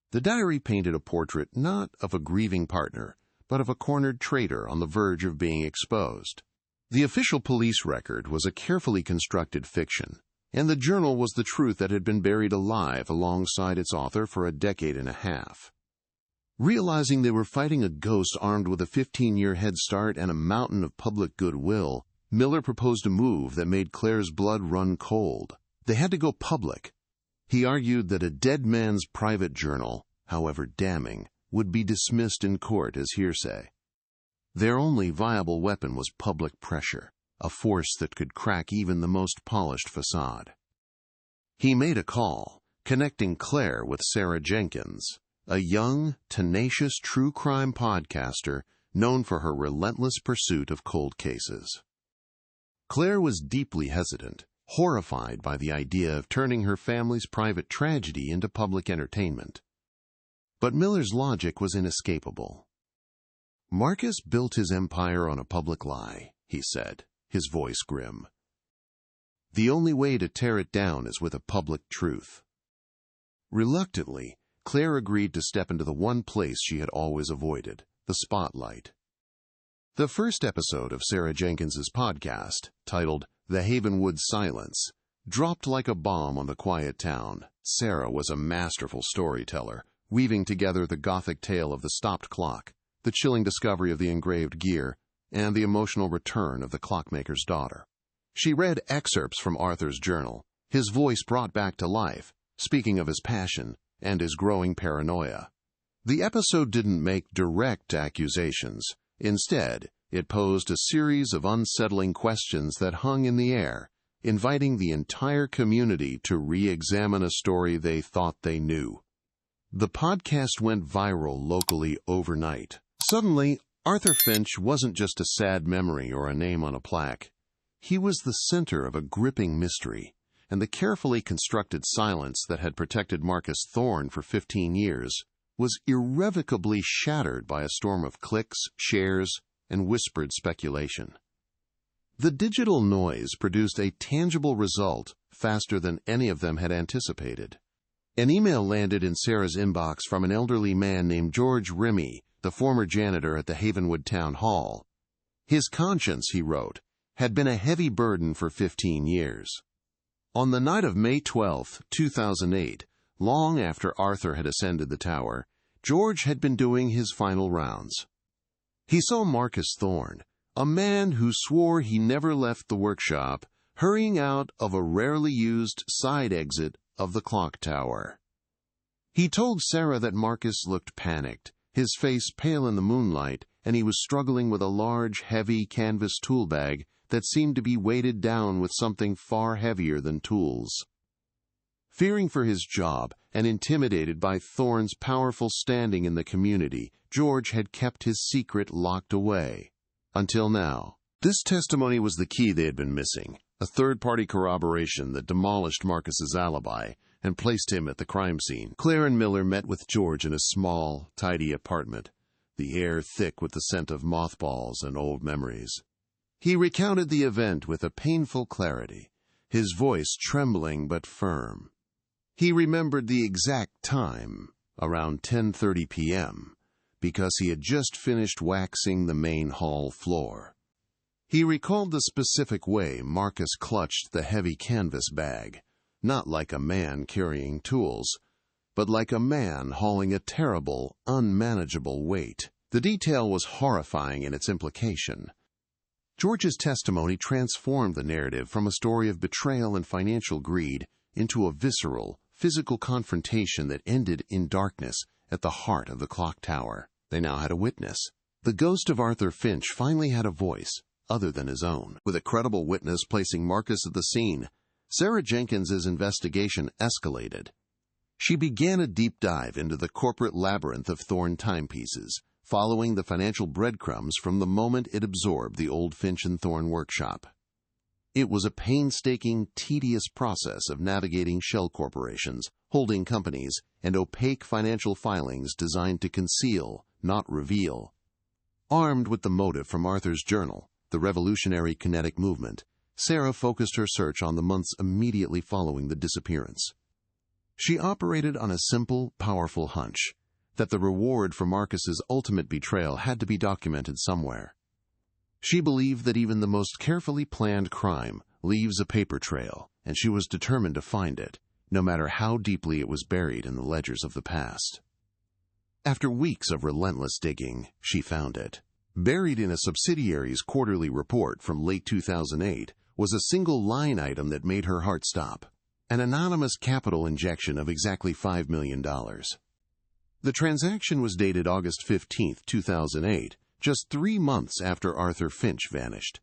The diary painted a portrait not of a grieving partner, but of a cornered traitor on the verge of being exposed. The official police record was a carefully constructed fiction, and the journal was the truth that had been buried alive alongside its author for a decade and a half. Realizing they were fighting a ghost armed with a 15-year head start and a mountain of public goodwill, Miller proposed a move that made Claire's blood run cold. They had to go public. He argued that a dead man's private journal, however damning, would be dismissed in court as hearsay. Their only viable weapon was public pressure, a force that could crack even the most polished facade. He made a call, connecting Claire with Sarah Jenkins, a young, tenacious true crime podcaster known for her relentless pursuit of cold cases. Claire was deeply hesitant, horrified by the idea of turning her family's private tragedy into public entertainment. But Miller's logic was inescapable. Marcus built his empire on a public lie, he said, his voice grim. The only way to tear it down is with a public truth. Reluctantly, Claire agreed to step into the one place she had always avoided, the spotlight. The first episode of Sarah Jenkins's podcast, titled The Havenwood Silence, dropped like a bomb on the quiet town. Sarah was a masterful storyteller, weaving together the gothic tale of the stopped clock, the chilling discovery of the engraved gear, and the emotional return of the clockmaker's daughter. She read excerpts from Arthur's journal, his voice brought back to life, speaking of his passion and his growing paranoia. The episode didn't make direct accusations. Instead, it posed a series of unsettling questions that hung in the air, inviting the entire community to re-examine a story they thought they knew. The podcast went viral locally overnight. Suddenly, Arthur Finch wasn't just a sad memory or a name on a plaque. He was the center of a gripping mystery, and the carefully constructed silence that had protected Marcus Thorne for 15 years was irrevocably shattered by a storm of clicks, shares, and whispered speculation. The digital noise produced a tangible result faster than any of them had anticipated. An email landed in Sarah's inbox from an elderly man named George Remy, the former janitor at the Havenwood Town Hall. His conscience, he wrote, had been a heavy burden for 15 years. On the night of May 12, 2008, long after Arthur had ascended the tower, George had been doing his final rounds. He saw Marcus Thorne, a man who swore he never left the workshop, hurrying out of a rarely used side exit of the clock tower. He told Sarah that Marcus looked panicked, his face pale in the moonlight, and he was struggling with a large, heavy canvas tool bag that seemed to be weighted down with something far heavier than tools. Fearing for his job and intimidated by Thorne's powerful standing in the community, George had kept his secret locked away. Until now. This testimony was the key they had been missing, a third-party corroboration that demolished Marcus's alibi and placed him at the crime scene. Claire and Miller met with George in a small, tidy apartment, the air thick with the scent of mothballs and old memories. He recounted the event with a painful clarity, his voice trembling but firm. He remembered the exact time, around 10:30 p.m., because he had just finished waxing the main hall floor. He recalled the specific way Marcus clutched the heavy canvas bag, not like a man carrying tools, but like a man hauling a terrible, unmanageable weight. The detail was horrifying in its implication. George's testimony transformed the narrative from a story of betrayal and financial greed into a visceral, physical confrontation that ended in darkness at the heart of the clock tower. They now had a witness. The ghost of Arthur Finch finally had a voice, other than his own. With a credible witness placing Marcus at the scene, Sarah Jenkins's investigation escalated. She began a deep dive into the corporate labyrinth of Thorne timepieces, following the financial breadcrumbs from the moment it absorbed the old Finch and Thorne workshop. It was a painstaking, tedious process of navigating shell corporations, holding companies, and opaque financial filings designed to conceal, not reveal. Armed with the motive from Arthur's journal, the revolutionary kinetic movement, Sarah focused her search on the months immediately following the disappearance. She operated on a simple, powerful hunch that the reward for Marcus's ultimate betrayal had to be documented somewhere. She believed that even the most carefully planned crime leaves a paper trail, and she was determined to find it, no matter how deeply it was buried in the ledgers of the past. After weeks of relentless digging, she found it. Buried in a subsidiary's quarterly report from late 2008 was a single line item that made her heart stop: an anonymous capital injection of exactly $5 million. The transaction was dated August 15, 2008, just 3 months after Arthur Finch vanished.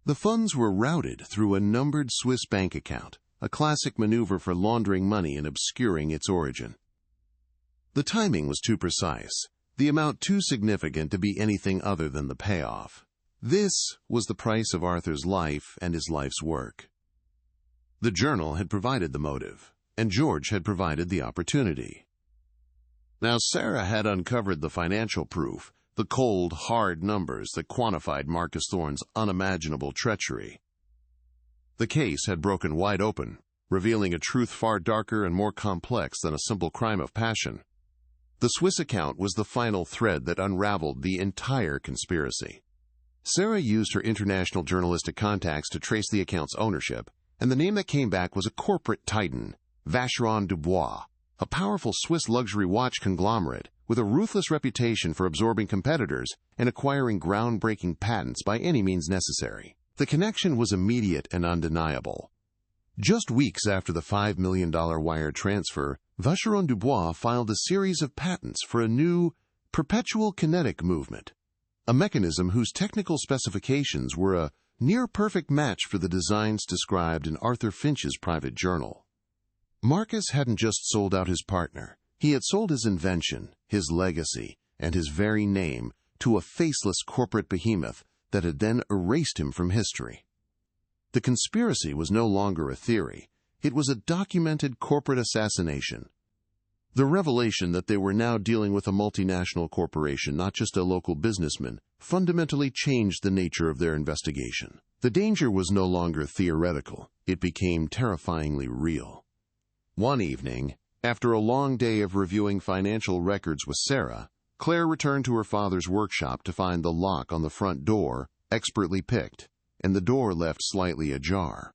The funds were routed through a numbered Swiss bank account, a classic maneuver for laundering money and obscuring its origin. The timing was too precise, the amount too significant to be anything other than the payoff. This was the price of Arthur's life and his life's work. The journal had provided the motive, and George had provided the opportunity. Now Sarah had uncovered the financial proof, the cold, hard numbers that quantified Marcus Thorne's unimaginable treachery. The case had broken wide open, revealing a truth far darker and more complex than a simple crime of passion. The Swiss account was the final thread that unraveled the entire conspiracy. Sarah used her international journalistic contacts to trace the account's ownership, and the name that came back was a corporate titan, Vacheron Dubois, a powerful Swiss luxury watch conglomerate with a ruthless reputation for absorbing competitors and acquiring groundbreaking patents by any means necessary. The connection was immediate and undeniable. Just weeks after the $5 million wire transfer, Vacheron Dubois filed a series of patents for a new perpetual kinetic movement, a mechanism whose technical specifications were a near-perfect match for the designs described in Arthur Finch's private journal. Marcus hadn't just sold out his partner. He had sold his invention, his legacy, and his very name to a faceless corporate behemoth that had then erased him from history. The conspiracy was no longer a theory. It was a documented corporate assassination. The revelation that they were now dealing with a multinational corporation, not just a local businessman, fundamentally changed the nature of their investigation. The danger was no longer theoretical. It became terrifyingly real. One evening, after a long day of reviewing financial records with Sarah, Claire returned to her father's workshop to find the lock on the front door expertly picked, and the door left slightly ajar.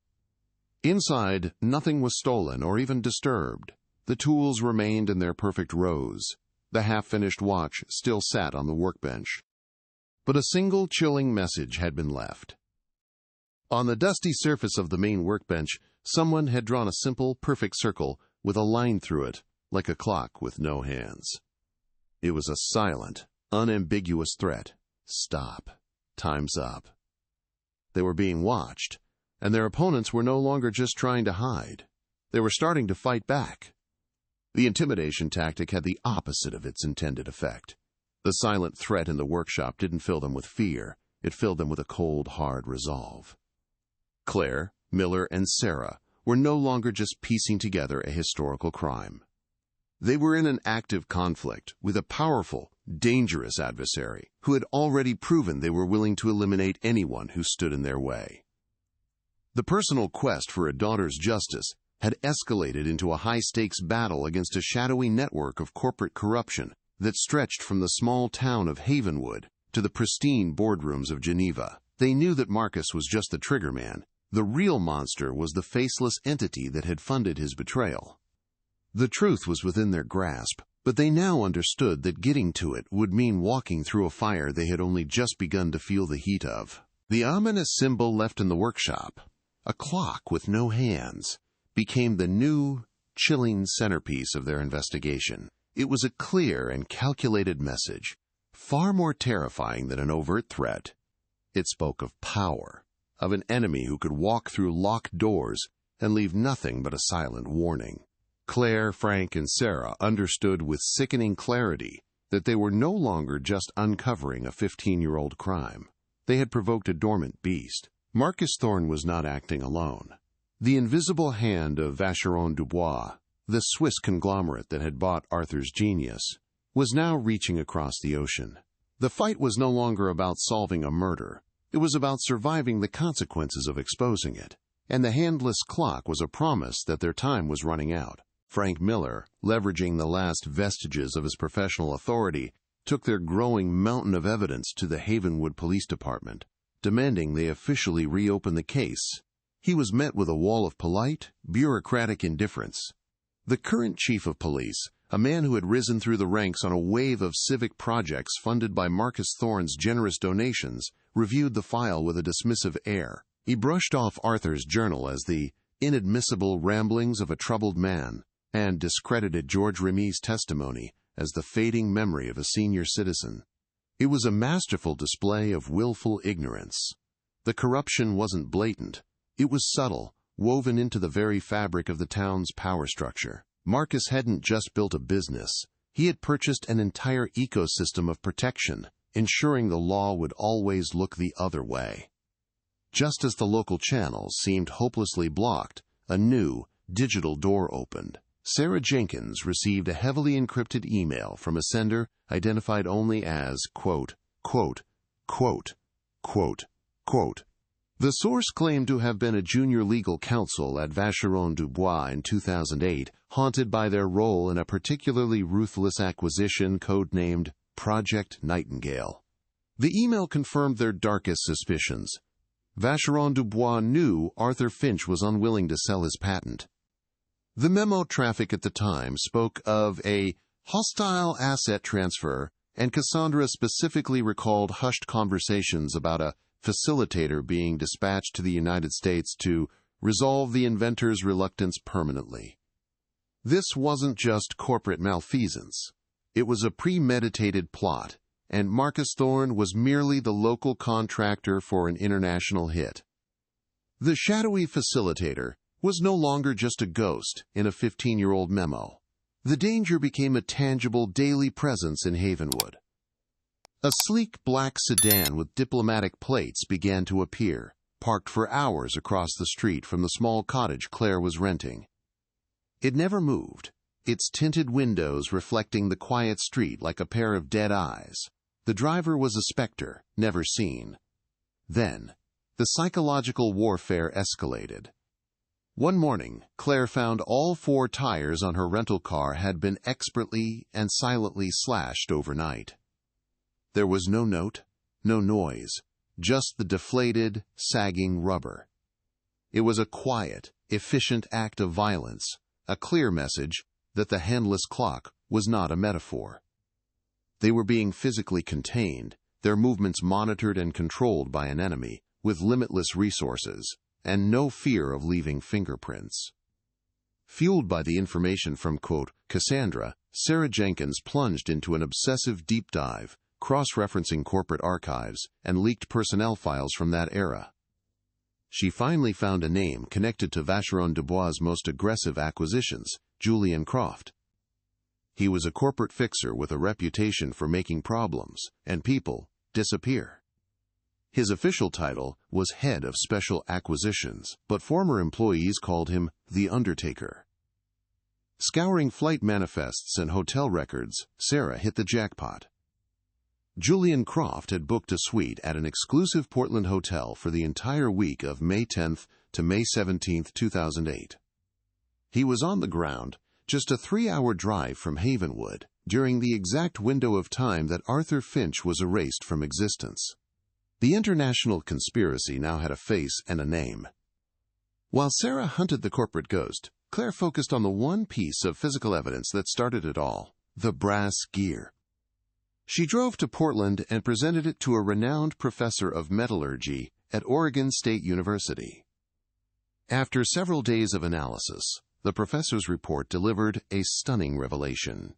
Inside, nothing was stolen or even disturbed. The tools remained in their perfect rows. The half-finished watch still sat on the workbench. But a single chilling message had been left. On the dusty surface of the main workbench, someone had drawn a simple, perfect circle with a line through it, like a clock with no hands. It was a silent, unambiguous threat. Stop. Time's up. They were being watched, and their opponents were no longer just trying to hide. They were starting to fight back. The intimidation tactic had the opposite of its intended effect. The silent threat in the workshop didn't fill them with fear. It filled them with a cold, hard resolve. Claire, Miller, and Sarah were no longer just piecing together a historical crime. They were in an active conflict with a powerful, dangerous adversary who had already proven they were willing to eliminate anyone who stood in their way. The personal quest for a daughter's justice had escalated into a high-stakes battle against a shadowy network of corporate corruption that stretched from the small town of Havenwood to the pristine boardrooms of Geneva. They knew that Marcus was just the triggerman. The real monster was the faceless entity that had funded his betrayal. The truth was within their grasp, but they now understood that getting to it would mean walking through a fire they had only just begun to feel the heat of. The ominous symbol left in the workshop, a clock with no hands, became the new, chilling centerpiece of their investigation. It was a clear and calculated message, far more terrifying than an overt threat. It spoke of power, of an enemy who could walk through locked doors and leave nothing but a silent warning. Claire, Frank, and Sarah understood with sickening clarity that they were no longer just uncovering a 15-year-old crime. They had provoked a dormant beast. Marcus Thorne was not acting alone. The invisible hand of Vacheron Dubois, the Swiss conglomerate that had bought Arthur's genius, was now reaching across the ocean. The fight was no longer about solving a murder. It was about surviving the consequences of exposing it. And the handless clock was a promise that their time was running out. Frank Miller, leveraging the last vestiges of his professional authority, took their growing mountain of evidence to the Havenwood Police Department, demanding they officially reopen the case. He was met with a wall of polite, bureaucratic indifference. The current chief of police, a man who had risen through the ranks on a wave of civic projects funded by Marcus Thorne's generous donations, reviewed the file with a dismissive air. He brushed off Arthur's journal as the inadmissible ramblings of a troubled man, and discredited George Remy's testimony as the fading memory of a senior citizen. It was a masterful display of willful ignorance. The corruption wasn't blatant. It was subtle, woven into the very fabric of the town's power structure. Marcus hadn't just built a business. He had purchased an entire ecosystem of protection, ensuring the law would always look the other way. Just as the local channels seemed hopelessly blocked, a new, digital door opened. Sarah Jenkins received a heavily encrypted email from a sender identified only as, quote, quote, quote, quote, quote. The source claimed to have been a junior legal counsel at Vacheron Dubois in 2008, haunted by their role in a particularly ruthless acquisition codenamed Project Nightingale. The email confirmed their darkest suspicions. Vacheron Dubois knew Arthur Finch was unwilling to sell his patent. The memo traffic at the time spoke of a hostile asset transfer, and Cassandra specifically recalled hushed conversations about a facilitator being dispatched to the United States to resolve the inventor's reluctance permanently. This wasn't just corporate malfeasance. It was a premeditated plot, and Marcus Thorne was merely the local contractor for an international hit. The shadowy facilitator was no longer just a ghost in a 15-year-old memo. The danger became a tangible daily presence in Havenwood. A sleek black sedan with diplomatic plates began to appear, parked for hours across the street from the small cottage Claire was renting. It never moved, its tinted windows reflecting the quiet street like a pair of dead eyes. The driver was a specter, never seen. Then, the psychological warfare escalated. One morning, Claire found all 4 tires on her rental car had been expertly and silently slashed overnight. There was no note, no noise, just the deflated, sagging rubber. It was a quiet, efficient act of violence, a clear message that the handless clock was not a metaphor. They were being physically contained, their movements monitored and controlled by an enemy, with limitless resources, and no fear of leaving fingerprints. Fueled by the information from, quote, Cassandra, Sarah Jenkins plunged into an obsessive deep dive, cross-referencing corporate archives and leaked personnel files from that era. She finally found a name connected to Vacheron Dubois' most aggressive acquisitions, Julian Croft. He was a corporate fixer with a reputation for making problems, and people, disappear. His official title was Head of Special Acquisitions, but former employees called him the Undertaker. Scouring flight manifests and hotel records, Sarah hit the jackpot. Julian Croft had booked a suite at an exclusive Portland hotel for the entire week of May 10th to May 17th, 2008. He was on the ground, just a 3-hour drive from Havenwood, during the exact window of time that Arthur Finch was erased from existence. The international conspiracy now had a face and a name. While Sarah hunted the corporate ghost, Claire focused on the one piece of physical evidence that started it all, the brass gear. She drove to Portland and presented it to a renowned professor of metallurgy at Oregon State University. After several days of analysis, the professor's report delivered a stunning revelation.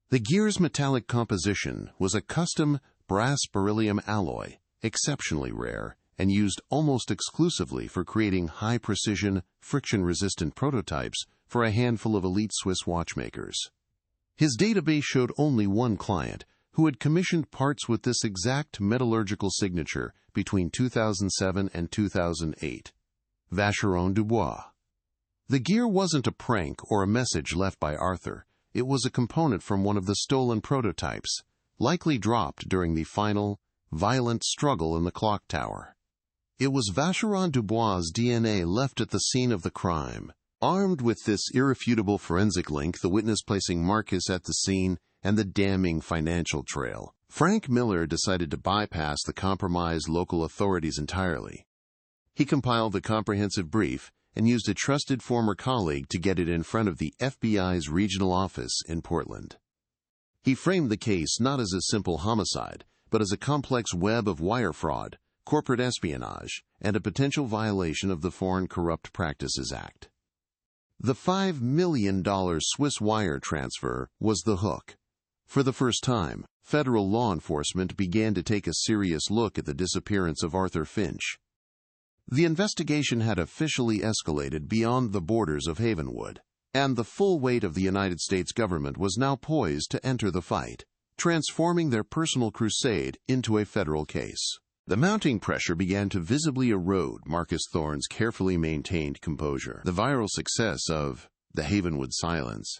The gear's metallic composition was a custom brass beryllium alloy, exceptionally rare, and used almost exclusively for creating high-precision, friction-resistant prototypes for a handful of elite Swiss watchmakers. His database showed only one client who had commissioned parts with this exact metallurgical signature between 2007 and 2008, Vacheron Dubois. The gear wasn't a prank or a message left by Arthur. It was a component from one of the stolen prototypes, likely dropped during the final, violent struggle in the clock tower. It was Vacheron Dubois' DNA left at the scene of the crime. Armed with this irrefutable forensic link, the witness placing Marcus at the scene, and the damning financial trail, Frank Miller decided to bypass the compromised local authorities entirely. He compiled the comprehensive brief and used a trusted former colleague to get it in front of the FBI's regional office in Portland. He framed the case not as a simple homicide, but as a complex web of wire fraud, corporate espionage, and a potential violation of the Foreign Corrupt Practices Act. The $5 million Swiss wire transfer was the hook. For the first time, federal law enforcement began to take a serious look at the disappearance of Arthur Finch. The investigation had officially escalated beyond the borders of Havenwood, and the full weight of the United States government was now poised to enter the fight, transforming their personal crusade into a federal case. The mounting pressure began to visibly erode Marcus Thorne's carefully maintained composure. The viral success of the Havenwood Silence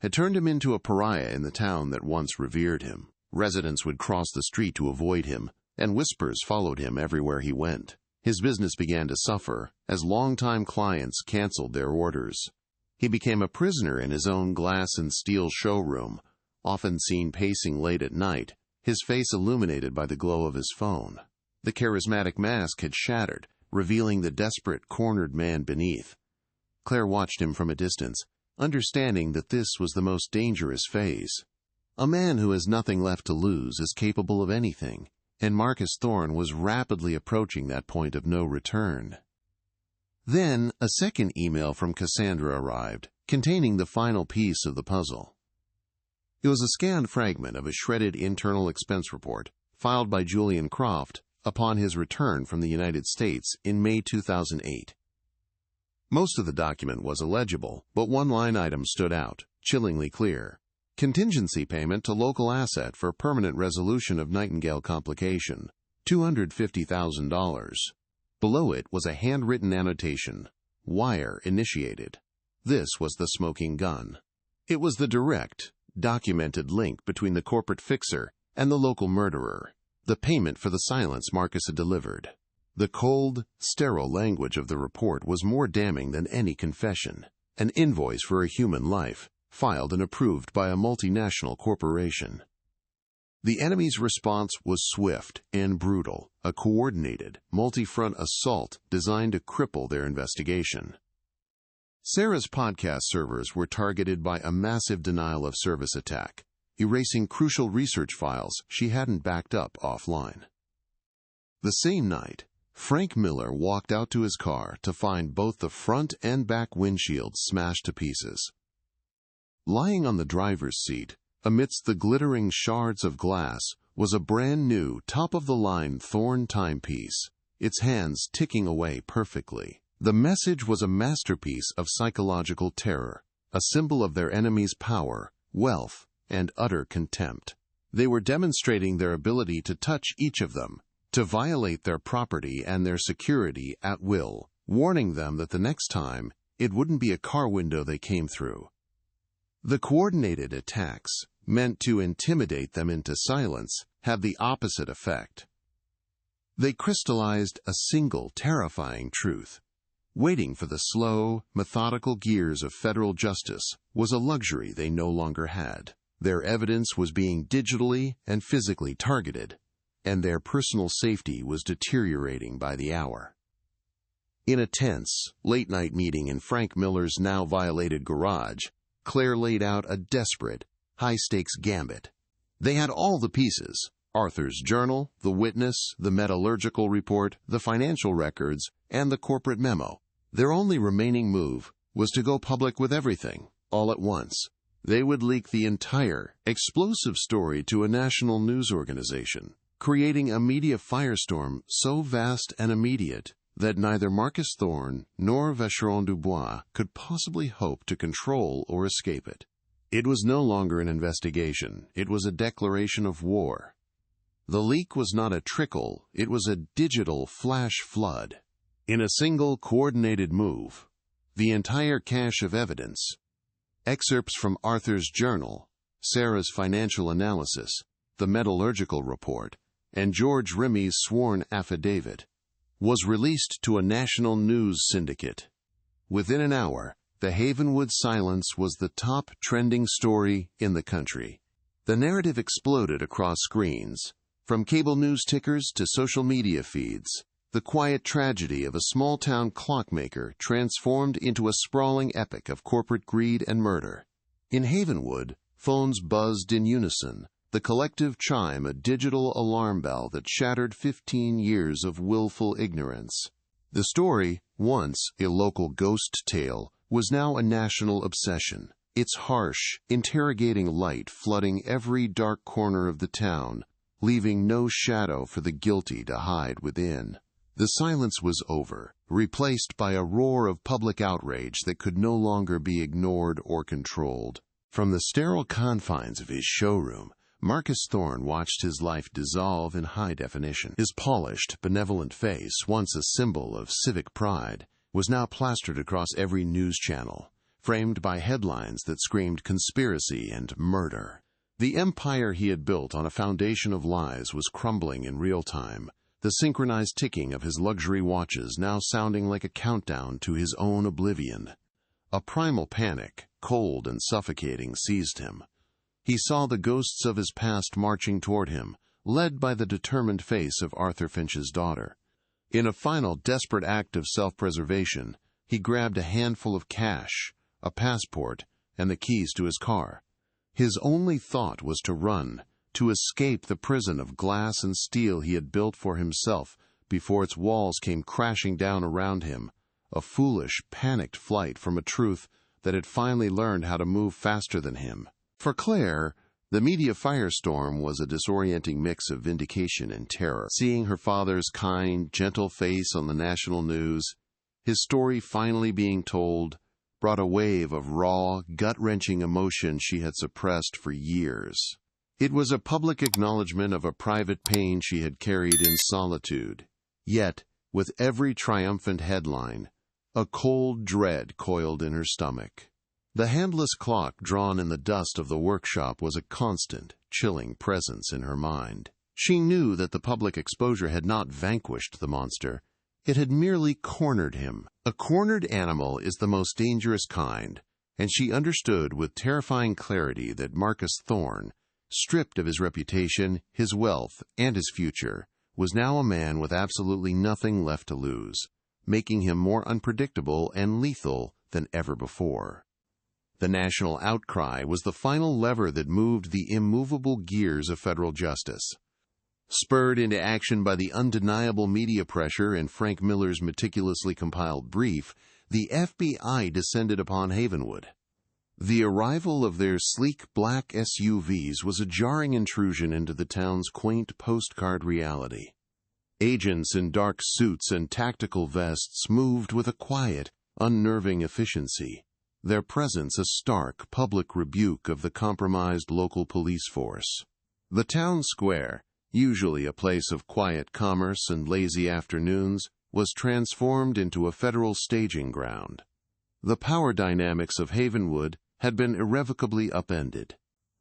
had turned him into a pariah in the town that once revered him. Residents would cross the street to avoid him, and whispers followed him everywhere he went. His business began to suffer as longtime clients canceled their orders. He became a prisoner in his own glass and steel showroom, often seen pacing late at night, his face illuminated by the glow of his phone. The charismatic mask had shattered, revealing the desperate, cornered man beneath. Claire watched him from a distance, understanding that this was the most dangerous phase. A man who has nothing left to lose is capable of anything, and Marcus Thorne was rapidly approaching that point of no return. Then, a second email from Cassandra arrived, containing the final piece of the puzzle. It was a scanned fragment of a shredded internal expense report filed by Julian Croft upon his return from the United States in May 2008. Most of the document was illegible, but one line item stood out, chillingly clear. Contingency payment to local asset for permanent resolution of Nightingale complication, $250,000. Below it was a handwritten annotation, wire initiated. This was the smoking gun. It was the direct, documented link between the corporate fixer and the local murderer, the payment for the silence Marcus had delivered. The cold, sterile language of the report was more damning than any confession, an invoice for a human life, filed and approved by a multinational corporation. The enemy's response was swift and brutal, a coordinated, multi-front assault designed to cripple their investigation. Sarah's podcast servers were targeted by a massive denial-of-service attack, erasing crucial research files she hadn't backed up offline. The same night, Frank Miller walked out to his car to find both the front and back windshields smashed to pieces. Lying on the driver's seat, amidst the glittering shards of glass, was a brand-new, top-of-the-line Thorn timepiece, its hands ticking away perfectly. The message was a masterpiece of psychological terror, a symbol of their enemy's power, wealth, and utter contempt. They were demonstrating their ability to touch each of them, to violate their property and their security at will, warning them that the next time, it wouldn't be a car window they came through. The coordinated attacks, meant to intimidate them into silence, had the opposite effect. They crystallized a single terrifying truth. Waiting for the slow, methodical gears of federal justice was a luxury they no longer had. Their evidence was being digitally and physically targeted, and their personal safety was deteriorating by the hour. In a tense, late-night meeting in Frank Miller's now-violated garage, Claire laid out a desperate, high-stakes gambit. They had all the pieces: Arthur's journal, the witness, the metallurgical report, the financial records, and the corporate memo. Their only remaining move was to go public with everything, all at once. They would leak the entire, explosive story to a national news organization, creating a media firestorm so vast and immediate that neither Marcus Thorne nor Vacheron Dubois could possibly hope to control or escape it. It was no longer an investigation, it was a declaration of war. The leak was not a trickle, it was a digital flash flood. In a single coordinated move, the entire cache of evidence, excerpts from Arthur's journal, Sarah's financial analysis, the metallurgical report, and George Remy's sworn affidavit, was released to a national news syndicate. Within an hour, the Havenwood silence was the top trending story in the country. The narrative exploded across screens, from cable news tickers to social media feeds. The quiet tragedy of a small-town clockmaker transformed into a sprawling epic of corporate greed and murder. In Havenwood, phones buzzed in unison, the collective chime a digital alarm bell that shattered 15 years of willful ignorance. The story, once a local ghost tale, was now a national obsession, its harsh, interrogating light flooding every dark corner of the town, leaving no shadow for the guilty to hide within. The silence was over, replaced by a roar of public outrage that could no longer be ignored or controlled. From the sterile confines of his showroom, Marcus Thorne watched his life dissolve in high definition. His polished, benevolent face, once a symbol of civic pride, was now plastered across every news channel, framed by headlines that screamed conspiracy and murder. The empire he had built on a foundation of lies was crumbling in real time, the synchronized ticking of his luxury watches now sounding like a countdown to his own oblivion. A primal panic, cold and suffocating, seized him. He saw the ghosts of his past marching toward him, led by the determined face of Arthur Finch's daughter. In a final desperate act of self-preservation, he grabbed a handful of cash, a passport, and the keys to his car. His only thought was to run, to escape the prison of glass and steel he had built for himself before its walls came crashing down around him, a foolish, panicked flight from a truth that had finally learned how to move faster than him. For Claire, the media firestorm was a disorienting mix of vindication and terror. Seeing her father's kind, gentle face on the national news, his story finally being told, brought a wave of raw, gut-wrenching emotion she had suppressed for years. It was a public acknowledgement of a private pain she had carried in solitude. Yet, with every triumphant headline, a cold dread coiled in her stomach. The handless clock drawn in the dust of the workshop was a constant, chilling presence in her mind. She knew that the public exposure had not vanquished the monster. It had merely cornered him. A cornered animal is the most dangerous kind, and she understood with terrifying clarity that Marcus Thorne, stripped of his reputation, his wealth, and his future, was now a man with absolutely nothing left to lose, making him more unpredictable and lethal than ever before. The national outcry was the final lever that moved the immovable gears of federal justice. Spurred into action by the undeniable media pressure and Frank Miller's meticulously compiled brief, the FBI descended upon Havenwood. The arrival of their sleek black SUVs was a jarring intrusion into the town's quaint postcard reality. Agents in dark suits and tactical vests moved with a quiet, unnerving efficiency, their presence a stark public rebuke of the compromised local police force. The town square, usually a place of quiet commerce and lazy afternoons, was transformed into a federal staging ground. The power dynamics of Havenwood had been irrevocably upended.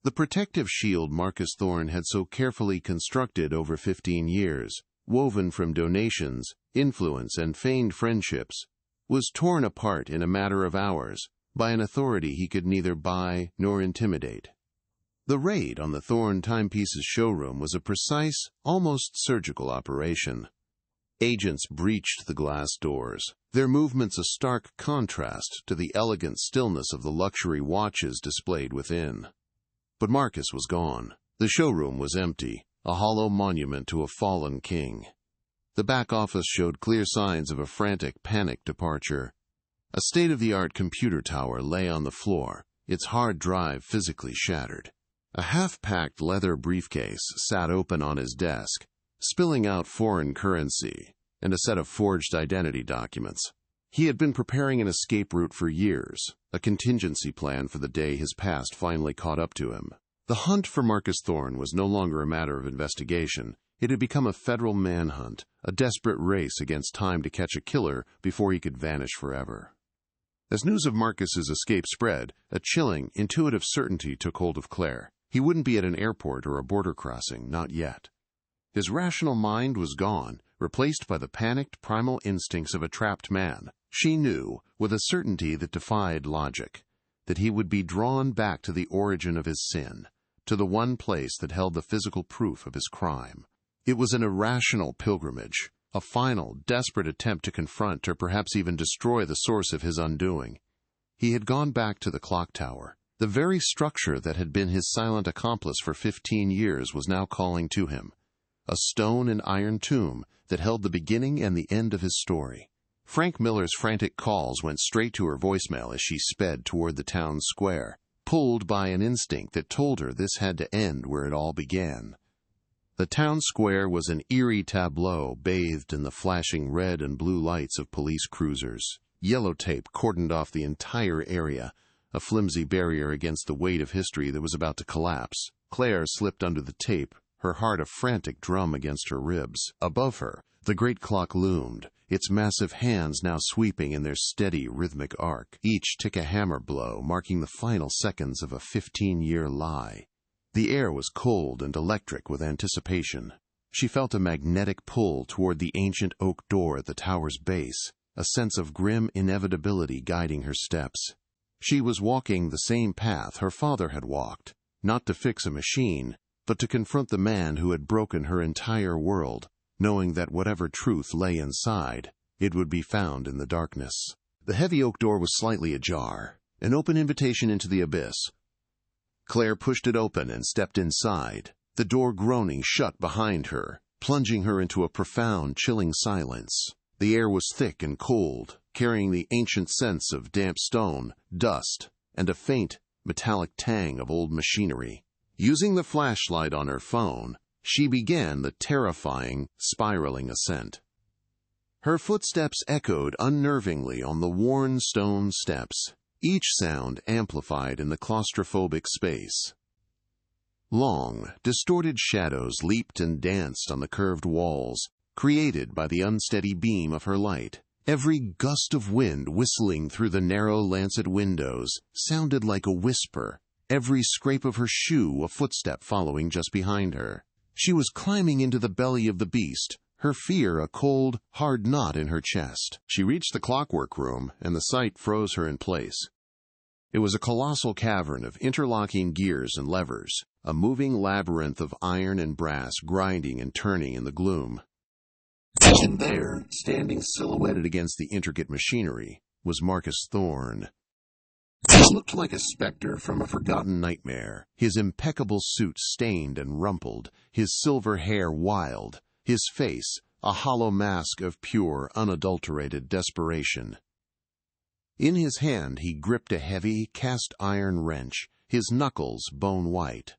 The protective shield Marcus Thorne had so carefully constructed over 15 years, woven from donations, influence, and feigned friendships, was torn apart in a matter of hours by an authority he could neither buy nor intimidate. The raid on the Thorne Timepieces showroom was a precise, almost surgical operation. Agents breached the glass doors, their movements a stark contrast to the elegant stillness of the luxury watches displayed within. But Marcus was gone. The showroom was empty, a hollow monument to a fallen king. The back office showed clear signs of a frantic, panicked departure. A state-of-the-art computer tower lay on the floor, its hard drive physically shattered. A half-packed leather briefcase sat open on his desk, spilling out foreign currency and a set of forged identity documents. He had been preparing an escape route for years, a contingency plan for the day his past finally caught up to him. The hunt for Marcus Thorne was no longer a matter of investigation. It had become a federal manhunt, a desperate race against time to catch a killer before he could vanish forever. As news of Marcus's escape spread, a chilling, intuitive certainty took hold of Claire. He wouldn't be at an airport or a border crossing, not yet. His rational mind was gone, replaced by the panicked, primal instincts of a trapped man. She knew, with a certainty that defied logic, that he would be drawn back to the origin of his sin, to the one place that held the physical proof of his crime. It was an irrational pilgrimage, a final, desperate attempt to confront or perhaps even destroy the source of his undoing. He had gone back to the clock tower. The very structure that had been his silent accomplice for 15 years was now calling to him. A stone and iron tomb that held the beginning and the end of his story. Frank Miller's frantic calls went straight to her voicemail as she sped toward the town square, pulled by an instinct that told her this had to end where it all began. The town square was an eerie tableau bathed in the flashing red and blue lights of police cruisers. Yellow tape cordoned off the entire area, a flimsy barrier against the weight of history that was about to collapse. Claire slipped under the tape, her heart a frantic drum against her ribs. Above her, the great clock loomed, its massive hands now sweeping in their steady, rhythmic arc, each tick a hammer blow marking the final seconds of a 15-year lie. The air was cold and electric with anticipation. She felt a magnetic pull toward the ancient oak door at the tower's base, a sense of grim inevitability guiding her steps. She was walking the same path her father had walked, not to fix a machine, but to confront the man who had broken her entire world, knowing that whatever truth lay inside, it would be found in the darkness. The heavy oak door was slightly ajar, an open invitation into the abyss. Claire pushed it open and stepped inside, the door groaning shut behind her, plunging her into a profound, chilling silence. The air was thick and cold, carrying the ancient scents of damp stone, dust, and a faint, metallic tang of old machinery. Using the flashlight on her phone, she began the terrifying, spiraling ascent. Her footsteps echoed unnervingly on the worn stone steps, each sound amplified in the claustrophobic space. Long, distorted shadows leaped and danced on the curved walls, created by the unsteady beam of her light. Every gust of wind whistling through the narrow lancet windows sounded like a whisper, every scrape of her shoe a footstep following just behind her. She was climbing into the belly of the beast, her fear a cold, hard knot in her chest. She reached the clockwork room, and the sight froze her in place. It was a colossal cavern of interlocking gears and levers, a moving labyrinth of iron and brass grinding and turning in the gloom. And there, standing silhouetted against the intricate machinery, was Marcus Thorne. He looked like a specter from a forgotten nightmare, his impeccable suit stained and rumpled, his silver hair wild, his face a hollow mask of pure, unadulterated desperation. In his hand he gripped a heavy, cast-iron wrench, his knuckles bone-white.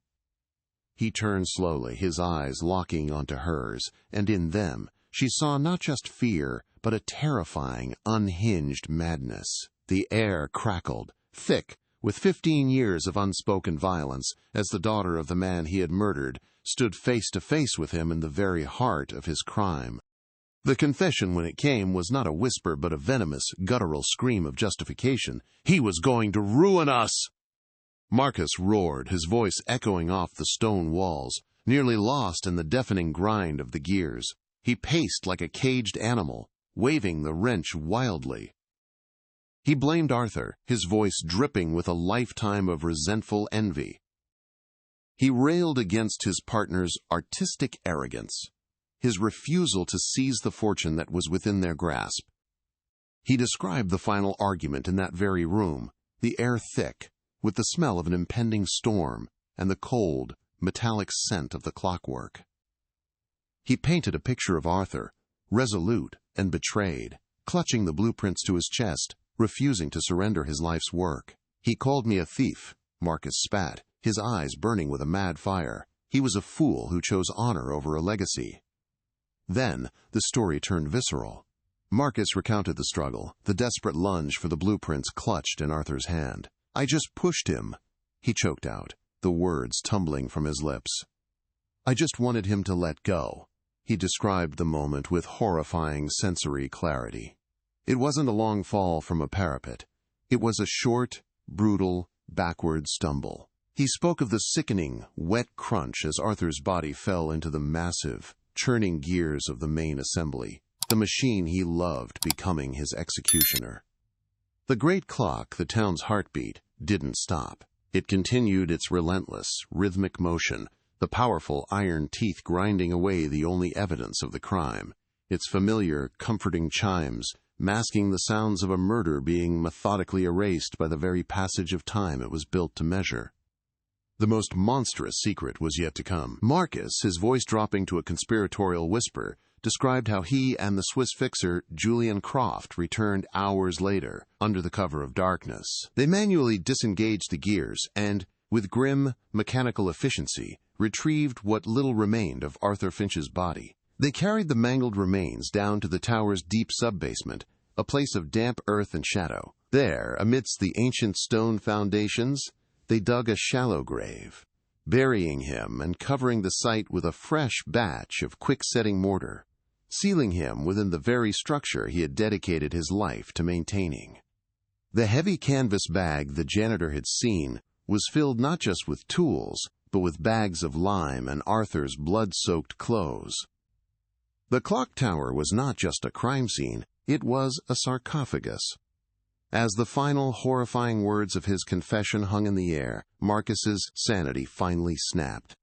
He turned slowly, his eyes locking onto hers, and in them she saw not just fear, but a terrifying, unhinged madness. The air crackled, thick, with 15 years of unspoken violence, as the daughter of the man he had murdered stood face to face with him in the very heart of his crime. The confession, when it came, was not a whisper but a venomous, guttural scream of justification. He was going to ruin us! Marcus roared, his voice echoing off the stone walls, nearly lost in the deafening grind of the gears. He paced like a caged animal, waving the wrench wildly. He blamed Arthur, his voice dripping with a lifetime of resentful envy. He railed against his partner's artistic arrogance, his refusal to seize the fortune that was within their grasp. He described the final argument in that very room, the air thick, with the smell of an impending storm and the cold, metallic scent of the clockwork. He painted a picture of Arthur, resolute and betrayed, clutching the blueprints to his chest, refusing to surrender his life's work. He called me a thief, Marcus spat, his eyes burning with a mad fire. He was a fool who chose honor over a legacy. Then the story turned visceral. Marcus recounted the struggle, the desperate lunge for the blueprints clutched in Arthur's hand. I just pushed him, he choked out, the words tumbling from his lips. I just wanted him to let go. He described the moment with horrifying sensory clarity. It wasn't a long fall from a parapet. It was a short, brutal, backward stumble. He spoke of the sickening, wet crunch as Arthur's body fell into the massive, churning gears of the main assembly, the machine he loved becoming his executioner. The great clock, the town's heartbeat, didn't stop. It continued its relentless, rhythmic motion, the powerful iron teeth grinding away the only evidence of the crime, its familiar, comforting chimes masking the sounds of a murder being methodically erased by the very passage of time it was built to measure. The most monstrous secret was yet to come. Marcus, his voice dropping to a conspiratorial whisper, described how he and the Swiss fixer Julian Croft returned hours later, under the cover of darkness. They manually disengaged the gears and, with grim, mechanical efficiency, retrieved what little remained of Arthur Finch's body. They carried the mangled remains down to the tower's deep sub-basement, a place of damp earth and shadow. There, amidst the ancient stone foundations, they dug a shallow grave, burying him and covering the site with a fresh batch of quick-setting mortar, sealing him within the very structure he had dedicated his life to maintaining. The heavy canvas bag the janitor had seen was filled not just with tools, but with bags of lime and Arthur's blood-soaked clothes. The clock tower was not just a crime scene, it was a sarcophagus. As the final horrifying words of his confession hung in the air, Marcus's sanity finally snapped.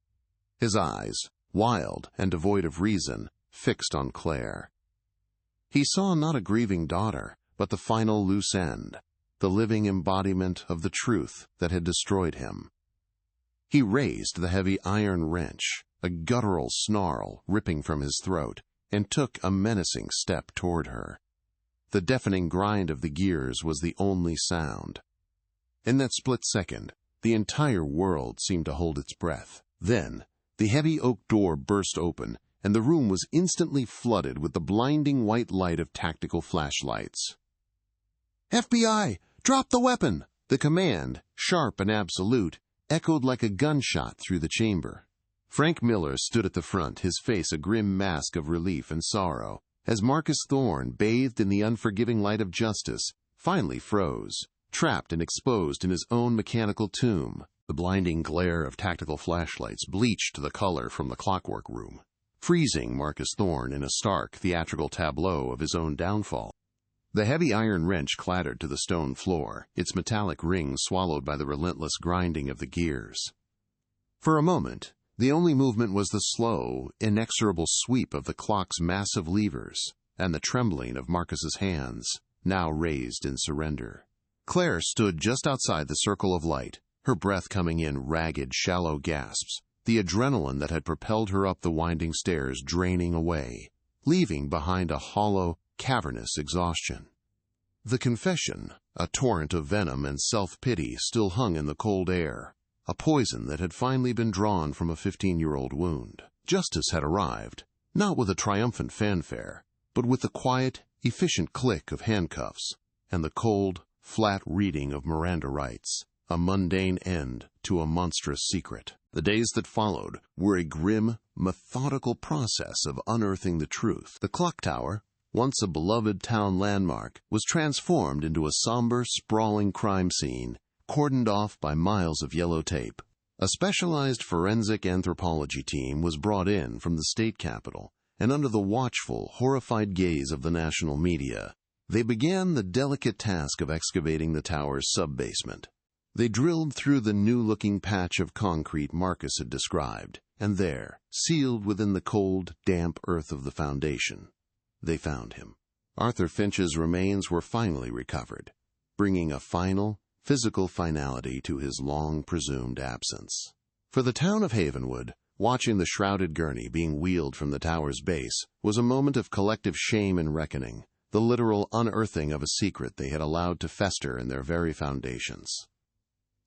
His eyes, wild and devoid of reason, fixed on Claire. He saw not a grieving daughter, but the final loose end, the living embodiment of the truth that had destroyed him. He raised the heavy iron wrench, a guttural snarl ripping from his throat, and took a menacing step toward her. The deafening grind of the gears was the only sound. In that split second, the entire world seemed to hold its breath. Then, the heavy oak door burst open, and the room was instantly flooded with the blinding white light of tactical flashlights. "FBI, drop the weapon!" The command, sharp and absolute, echoed like a gunshot through the chamber. Frank Miller stood at the front, his face a grim mask of relief and sorrow, as Marcus Thorne, bathed in the unforgiving light of justice, finally froze, trapped and exposed in his own mechanical tomb. The blinding glare of tactical flashlights bleached the color from the clockwork room, freezing Marcus Thorne in a stark, theatrical tableau of his own downfall. The heavy iron wrench clattered to the stone floor, its metallic ring swallowed by the relentless grinding of the gears. For a moment, the only movement was the slow, inexorable sweep of the clock's massive levers and the trembling of Marcus's hands, now raised in surrender. Claire stood just outside the circle of light, her breath coming in ragged, shallow gasps, the adrenaline that had propelled her up the winding stairs draining away, leaving behind a hollow, cavernous exhaustion. The confession, a torrent of venom and self-pity, still hung in the cold air, a poison that had finally been drawn from a 15-year-old wound. Justice had arrived, not with a triumphant fanfare, but with the quiet, efficient click of handcuffs and the cold, flat reading of Miranda rights, a mundane end to a monstrous secret. The days that followed were a grim, methodical process of unearthing the truth. The clock tower, once a beloved town landmark, was transformed into a somber, sprawling crime scene, cordoned off by miles of yellow tape. A specialized forensic anthropology team was brought in from the state capitol, and under the watchful, horrified gaze of the national media, they began the delicate task of excavating the tower's sub-basement. They drilled through the new-looking patch of concrete Marcus had described, and there, sealed within the cold, damp earth of the foundation, they found him. Arthur Finch's remains were finally recovered, bringing a final, physical finality to his long-presumed absence. For the town of Havenwood, watching the shrouded gurney being wheeled from the tower's base was a moment of collective shame and reckoning, the literal unearthing of a secret they had allowed to fester in their very foundations.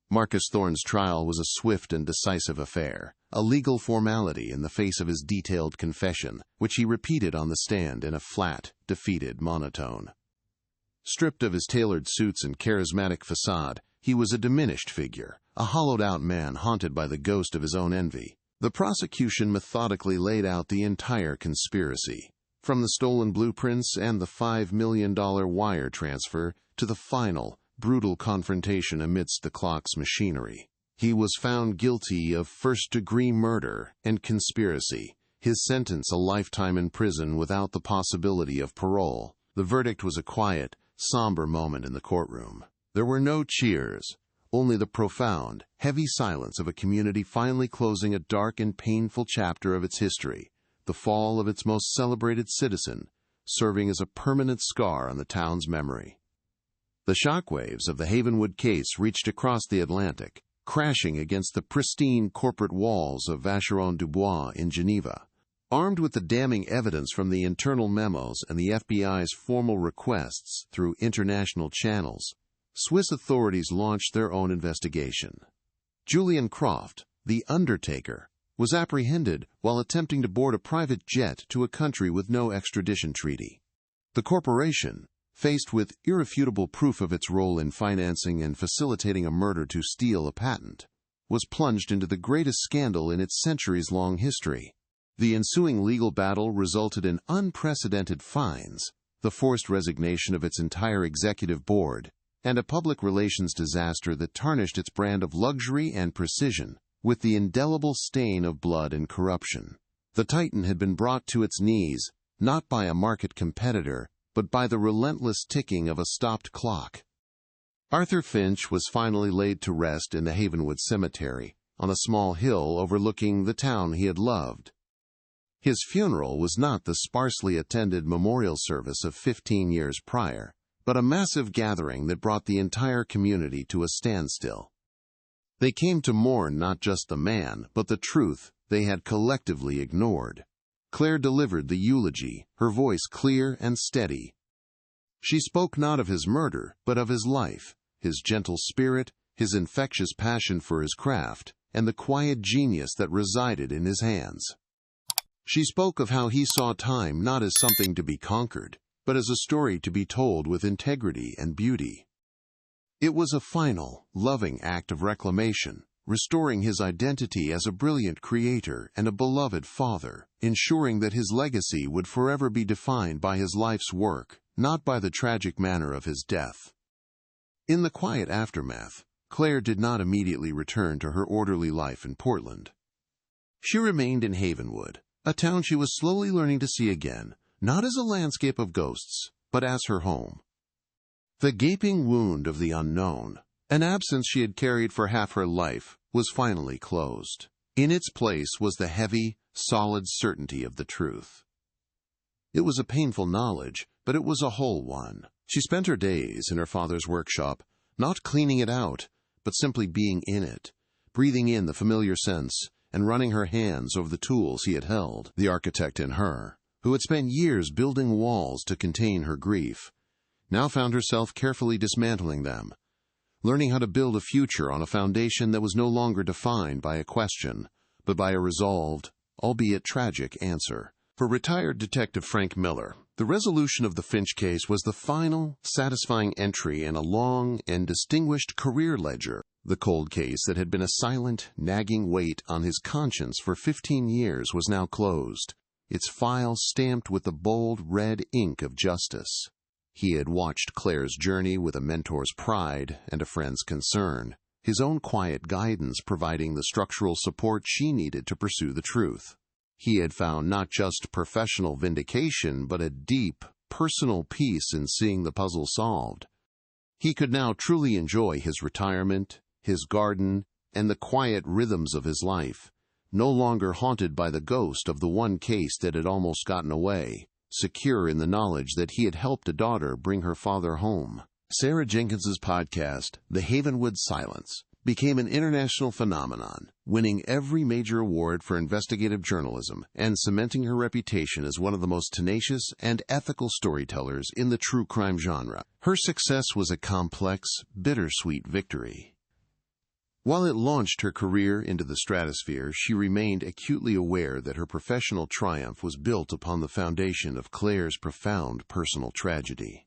Marcus Thorne's trial was a swift and decisive affair, a legal formality in the face of his detailed confession, which he repeated on the stand in a flat, defeated monotone. Stripped of his tailored suits and charismatic facade, he was a diminished figure, a hollowed-out man haunted by the ghost of his own envy. The prosecution methodically laid out the entire conspiracy, from the stolen blueprints and the $5 million wire transfer to the final, brutal confrontation amidst the clock's machinery. He was found guilty of first-degree murder and conspiracy, his sentence a lifetime in prison without the possibility of parole. The verdict was a quiet, somber moment in the courtroom. There were no cheers, only the profound, heavy silence of a community finally closing a dark and painful chapter of its history, the fall of its most celebrated citizen, serving as a permanent scar on the town's memory. The shockwaves of the Havenwood case reached across the Atlantic, crashing against the pristine corporate walls of Vacheron-Dubois in Geneva. Armed with the damning evidence from the internal memos and the FBI's formal requests through international channels, Swiss authorities launched their own investigation. Julian Croft, the Undertaker, was apprehended while attempting to board a private jet to a country with no extradition treaty. The corporation, faced with irrefutable proof of its role in financing and facilitating a murder to steal a patent, was plunged into the greatest scandal in its centuries-long history. The ensuing legal battle resulted in unprecedented fines, the forced resignation of its entire executive board, and a public relations disaster that tarnished its brand of luxury and precision with the indelible stain of blood and corruption. The Titan had been brought to its knees, not by a market competitor, but by the relentless ticking of a stopped clock. Arthur Finch was finally laid to rest in the Havenwood Cemetery, on a small hill overlooking the town he had loved. His funeral was not the sparsely attended memorial service of 15 years prior, but a massive gathering that brought the entire community to a standstill. They came to mourn not just the man, but the truth they had collectively ignored. Claire delivered the eulogy, her voice clear and steady. She spoke not of his murder, but of his life, his gentle spirit, his infectious passion for his craft, and the quiet genius that resided in his hands. She spoke of how he saw time not as something to be conquered, but as a story to be told with integrity and beauty. It was a final, loving act of reclamation, restoring his identity as a brilliant creator and a beloved father, ensuring that his legacy would forever be defined by his life's work, not by the tragic manner of his death. In the quiet aftermath, Claire did not immediately return to her orderly life in Portland. She remained in Havenwood, a town she was slowly learning to see again, not as a landscape of ghosts, but as her home. The gaping wound of the unknown, an absence she had carried for half her life, was finally closed. In its place was the heavy, solid certainty of the truth. It was a painful knowledge, but it was a whole one. She spent her days in her father's workshop, not cleaning it out, but simply being in it, breathing in the familiar scents, and running her hands over the tools he had held. The architect in her, who had spent years building walls to contain her grief, now found herself carefully dismantling them, learning how to build a future on a foundation that was no longer defined by a question, but by a resolved, albeit tragic, answer. For retired Detective Frank Miller, the resolution of the Finch case was the final, satisfying entry in a long and distinguished career ledger. The cold case that had been a silent, nagging weight on his conscience for 15 years was now closed, its file stamped with the bold red ink of justice. He had watched Claire's journey with a mentor's pride and a friend's concern, his own quiet guidance providing the structural support she needed to pursue the truth. He had found not just professional vindication, but a deep, personal peace in seeing the puzzle solved. He could now truly enjoy his retirement, his garden, and the quiet rhythms of his life, no longer haunted by the ghost of the one case that had almost gotten away, secure in the knowledge that he had helped a daughter bring her father home. Sarah Jenkins's podcast, The Havenwood Silence, became an international phenomenon, winning every major award for investigative journalism and cementing her reputation as one of the most tenacious and ethical storytellers in the true crime genre. Her success was a complex, bittersweet victory. While it launched her career into the stratosphere, she remained acutely aware that her professional triumph was built upon the foundation of Claire's profound personal tragedy.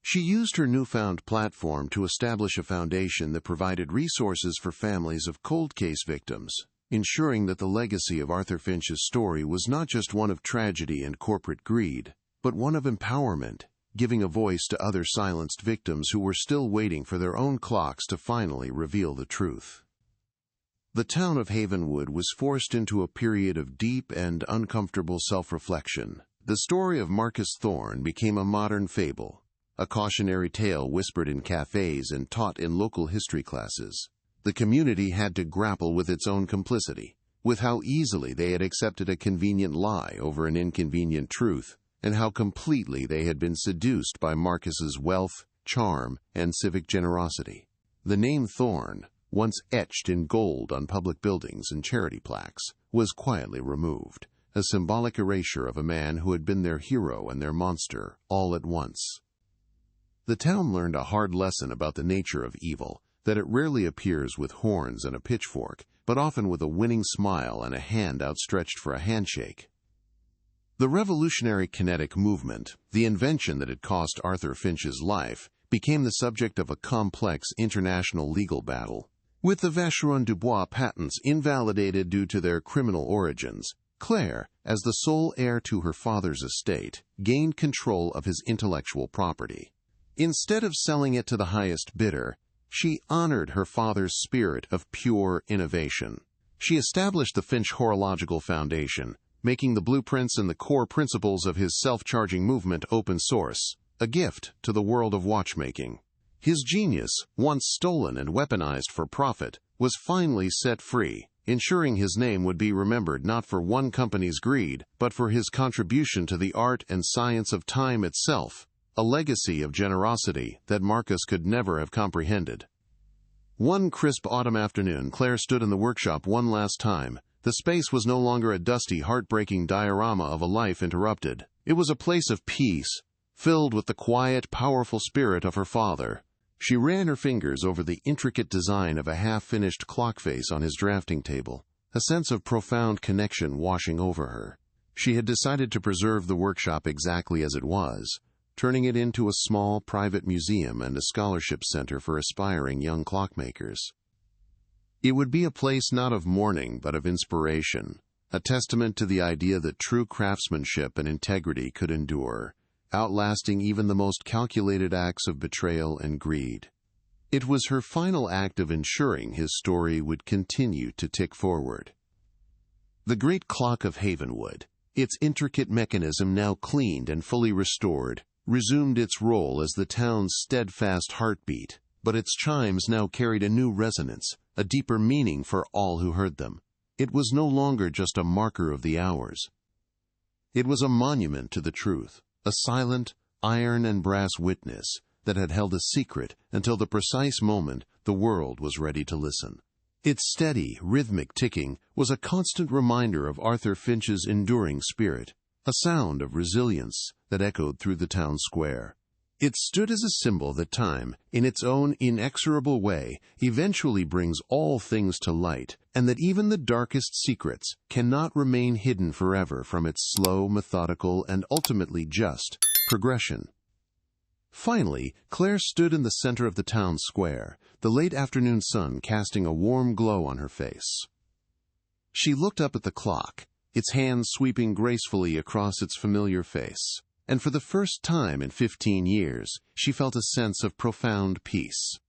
She used her newfound platform to establish a foundation that provided resources for families of cold case victims, ensuring that the legacy of Arthur Finch's story was not just one of tragedy and corporate greed, but one of empowerment, giving a voice to other silenced victims who were still waiting for their own clocks to finally reveal the truth. The town of Havenwood was forced into a period of deep and uncomfortable self-reflection. The story of Marcus Thorne became a modern fable, a cautionary tale whispered in cafes and taught in local history classes. The community had to grapple with its own complicity, with how easily they had accepted a convenient lie over an inconvenient truth, and how completely they had been seduced by Marcus's wealth, charm, and civic generosity. The name Thorne, once etched in gold on public buildings and charity plaques, was quietly removed, a symbolic erasure of a man who had been their hero and their monster all at once. The town learned a hard lesson about the nature of evil, that it rarely appears with horns and a pitchfork, but often with a winning smile and a hand outstretched for a handshake. The revolutionary kinetic movement, the invention that had cost Arthur Finch's life, became the subject of a complex international legal battle. With the Vacheron Dubois patents invalidated due to their criminal origins, Claire, as the sole heir to her father's estate, gained control of his intellectual property. Instead of selling it to the highest bidder, she honored her father's spirit of pure innovation. She established the Finch Horological Foundation, making the blueprints and the core principles of his self-charging movement open source, a gift to the world of watchmaking. His genius, once stolen and weaponized for profit, was finally set free, ensuring his name would be remembered not for one company's greed, but for his contribution to the art and science of time itself, a legacy of generosity that Marcus could never have comprehended. One crisp autumn afternoon, Claire stood in the workshop one last time. The space was no longer a dusty, heartbreaking diorama of a life interrupted. It was a place of peace, Filled with the quiet, powerful spirit of her father, she ran her fingers over the intricate design of a half-finished clock face on his drafting table, a sense of profound connection washing over her. She had decided to preserve the workshop exactly as it was, turning it into a small private museum and a scholarship center for aspiring young clockmakers. It would be a place not of mourning but of inspiration, a testament to the idea that true craftsmanship and integrity could endure, outlasting even the most calculated acts of betrayal and greed. It was her final act of ensuring his story would continue to tick forward. The great clock of Havenwood, its intricate mechanism now cleaned and fully restored, resumed its role as the town's steadfast heartbeat, but its chimes now carried a new resonance, a deeper meaning for all who heard them. It was no longer just a marker of the hours. It was a monument to the truth, a silent, iron and brass witness that had held a secret until the precise moment the world was ready to listen. Its steady, rhythmic ticking was a constant reminder of Arthur Finch's enduring spirit, a sound of resilience that echoed through the town square. It stood as a symbol that time, in its own inexorable way, eventually brings all things to light, and that even the darkest secrets cannot remain hidden forever from its slow, methodical, and ultimately just progression. Finally, Claire stood in the center of the town square, the late afternoon sun casting a warm glow on her face. She looked up at the clock, its hands sweeping gracefully across its familiar face, and for the first time in 15 years, she felt a sense of profound peace.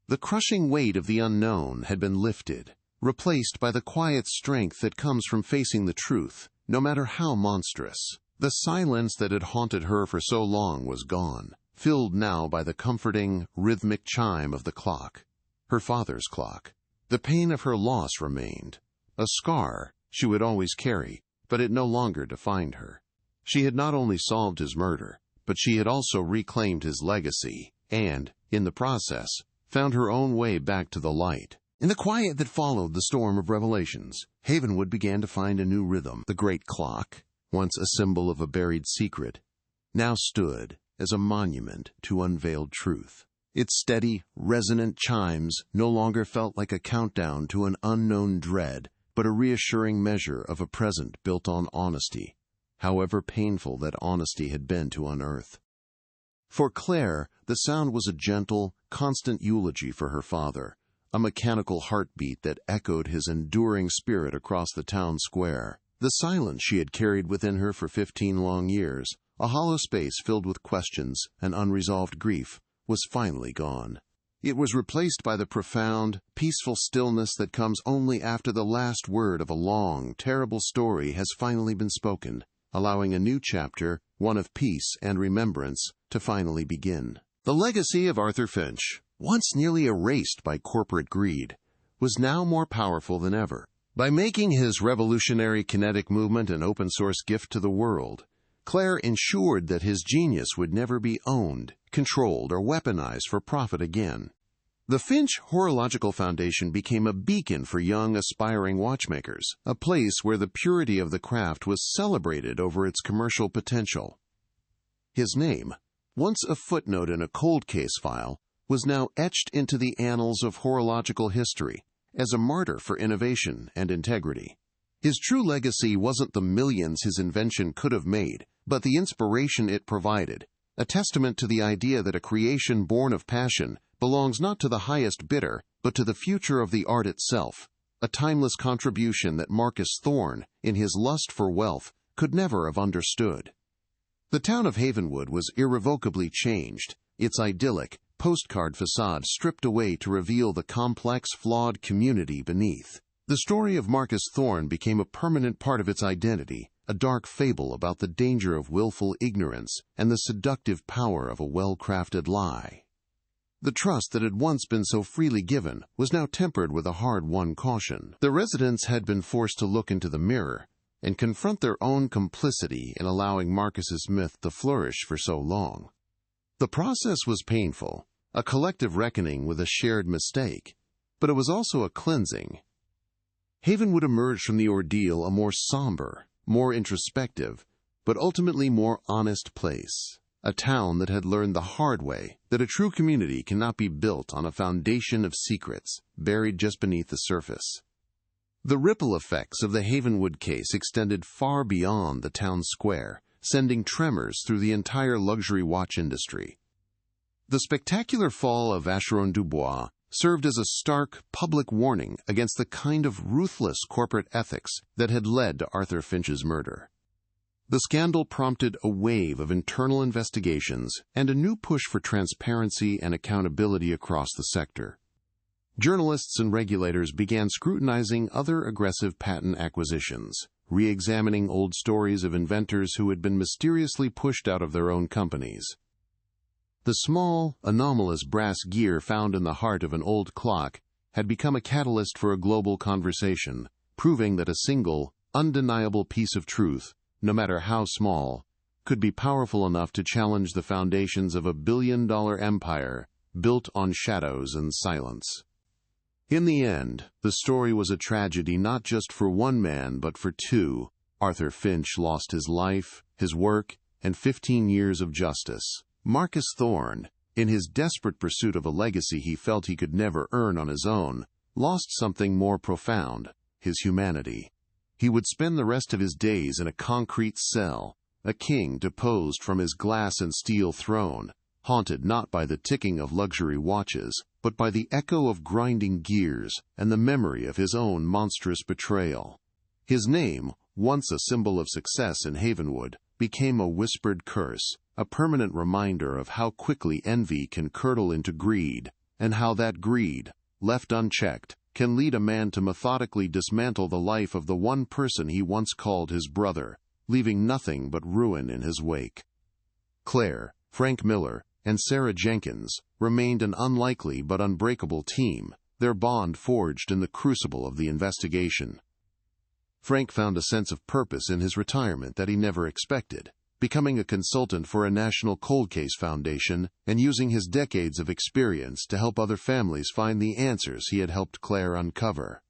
The crushing weight of the unknown had been lifted, replaced by the quiet strength that comes from facing the truth, no matter how monstrous. The silence that had haunted her for so long was gone, filled now by the comforting, rhythmic chime of the clock, her father's clock. The pain of her loss remained, a scar she would always carry, but it no longer defined her. She had not only solved his murder, but she had also reclaimed his legacy and, in the process, found her own way back to the light. In the quiet that followed the storm of revelations, Havenwood began to find a new rhythm. The great clock, once a symbol of a buried secret, now stood as a monument to unveiled truth. Its steady, resonant chimes no longer felt like a countdown to an unknown dread, but a reassuring measure of a present built on honesty, however painful that honesty had been to unearth. For Claire, the sound was a gentle, constant eulogy for her father, a mechanical heartbeat that echoed his enduring spirit across the town square. The silence she had carried within her for 15 long years, a hollow space filled with questions and unresolved grief, was finally gone. It was replaced by the profound, peaceful stillness that comes only after the last word of a long, terrible story has finally been spoken, allowing a new chapter, one of peace and remembrance, to finally begin. The legacy of Arthur Finch, once nearly erased by corporate greed, was now more powerful than ever. By making his revolutionary kinetic movement an open-source gift to the world, Claire ensured that his genius would never be owned, controlled, or weaponized for profit again. The Finch Horological Foundation became a beacon for young, aspiring watchmakers, a place where the purity of the craft was celebrated over its commercial potential. His name, once a footnote in a cold case file, was now etched into the annals of horological history as a martyr for innovation and integrity. His true legacy wasn't the millions his invention could have made, but the inspiration it provided, a testament to the idea that a creation born of passion belongs not to the highest bidder, but to the future of the art itself, a timeless contribution that Marcus Thorne, in his lust for wealth, could never have understood. The town of Havenwood was irrevocably changed, its idyllic, postcard facade stripped away to reveal the complex, flawed community beneath. The story of Marcus Thorne became a permanent part of its identity, a dark fable about the danger of willful ignorance and the seductive power of a well-crafted lie. The trust that had once been so freely given was now tempered with a hard-won caution. The residents had been forced to look into the mirror and confront their own complicity in allowing Marcus's myth to flourish for so long. The process was painful, a collective reckoning with a shared mistake, but it was also a cleansing. Havenwood emerged from the ordeal a more somber, more introspective, but ultimately more honest place. A town that had learned the hard way that a true community cannot be built on a foundation of secrets buried just beneath the surface. The ripple effects of the Havenwood case extended far beyond the town square, sending tremors through the entire luxury watch industry. The spectacular fall of Vacheron Dubois served as a stark public warning against the kind of ruthless corporate ethics that had led to Arthur Finch's murder. The scandal prompted a wave of internal investigations and a new push for transparency and accountability across the sector. Journalists and regulators began scrutinizing other aggressive patent acquisitions, re-examining old stories of inventors who had been mysteriously pushed out of their own companies. The small, anomalous brass gear found in the heart of an old clock had become a catalyst for a global conversation, proving that a single, undeniable piece of truth, no matter how small, could be powerful enough to challenge the foundations of a billion-dollar empire built on shadows and silence. In the end, the story was a tragedy not just for one man but for two. Arthur Finch lost his life, his work, and 15 years of justice. Marcus Thorne, in his desperate pursuit of a legacy he felt he could never earn on his own, lost something more profound: his humanity. He would spend the rest of his days in a concrete cell, a king deposed from his glass and steel throne, haunted not by the ticking of luxury watches, but by the echo of grinding gears and the memory of his own monstrous betrayal. His name, once a symbol of success in Havenwood, became a whispered curse, a permanent reminder of how quickly envy can curdle into greed, and how that greed, left unchecked, can lead a man to methodically dismantle the life of the one person he once called his brother, leaving nothing but ruin in his wake. Claire, Frank Miller, and Sarah Jenkins remained an unlikely but unbreakable team, their bond forged in the crucible of the investigation. Frank found a sense of purpose in his retirement that he never expected, becoming a consultant for a national cold case foundation and using his decades of experience to help other families find the answers he had helped Claire uncover.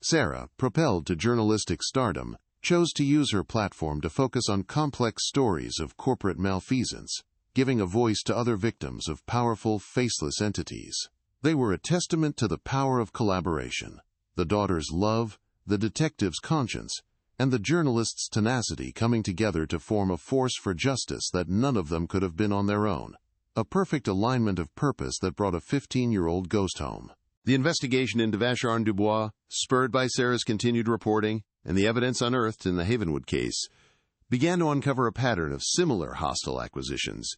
Sarah, propelled to journalistic stardom, chose to use her platform to focus on complex stories of corporate malfeasance, giving a voice to other victims of powerful, faceless entities. They were a testament to the power of collaboration, the daughter's love, the detective's conscience, and the journalist's tenacity coming together to form a force for justice that none of them could have been on their own. A perfect alignment of purpose that brought a 15-year-old ghost home. The investigation into Vacheron Dubois, spurred by Sarah's continued reporting and the evidence unearthed in the Havenwood case, began to uncover a pattern of similar hostile acquisitions,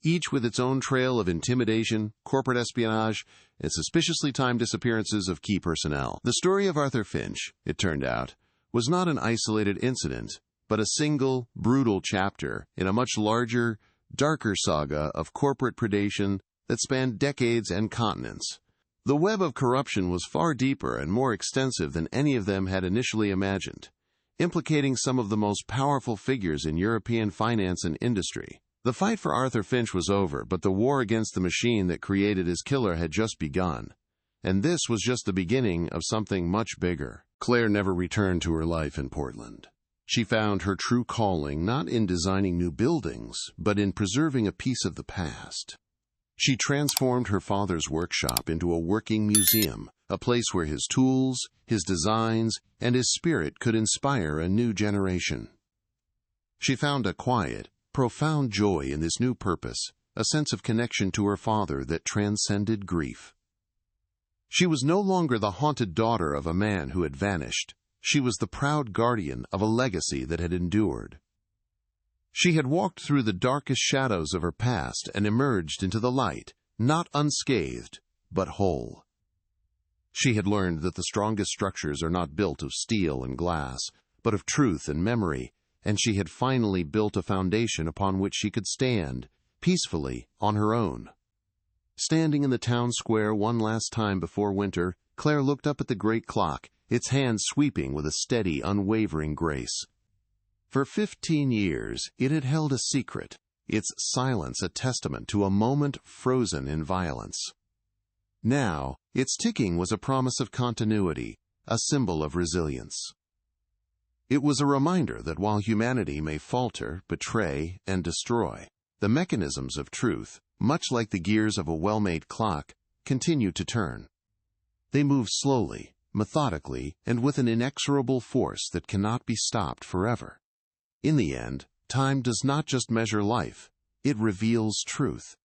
each with its own trail of intimidation, corporate espionage, and suspiciously timed disappearances of key personnel. The story of Arthur Finch, it turned out, was not an isolated incident, but a single, brutal chapter in a much larger, darker saga of corporate predation that spanned decades and continents. The web of corruption was far deeper and more extensive than any of them had initially imagined, implicating some of the most powerful figures in European finance and industry. The fight for Arthur Finch was over, but the war against the machine that created his killer had just begun. And this was just the beginning of something much bigger. Claire never returned to her life in Portland. She found her true calling not in designing new buildings, but in preserving a piece of the past. She transformed her father's workshop into a working museum, a place where his tools, his designs, and his spirit could inspire a new generation. She found a quiet, profound joy in this new purpose, a sense of connection to her father that transcended grief. She was no longer the haunted daughter of a man who had vanished. She was the proud guardian of a legacy that had endured. She had walked through the darkest shadows of her past and emerged into the light, not unscathed, but whole. She had learned that the strongest structures are not built of steel and glass, but of truth and memory, and she had finally built a foundation upon which she could stand, peacefully, on her own. Standing in the town square one last time before winter, Claire looked up at the great clock, its hands sweeping with a steady, unwavering grace. For 15 years, it had held a secret, its silence a testament to a moment frozen in violence. Now, its ticking was a promise of continuity, a symbol of resilience. It was a reminder that while humanity may falter, betray, and destroy, the mechanisms of truth, much like the gears of a well-made clock, continue to turn. They move slowly, methodically, and with an inexorable force that cannot be stopped forever. In the end, time does not just measure life, it reveals truth.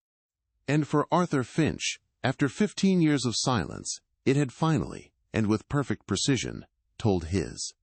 And for Arthur Finch, after 15 years of silence, it had finally, and with perfect precision, told his.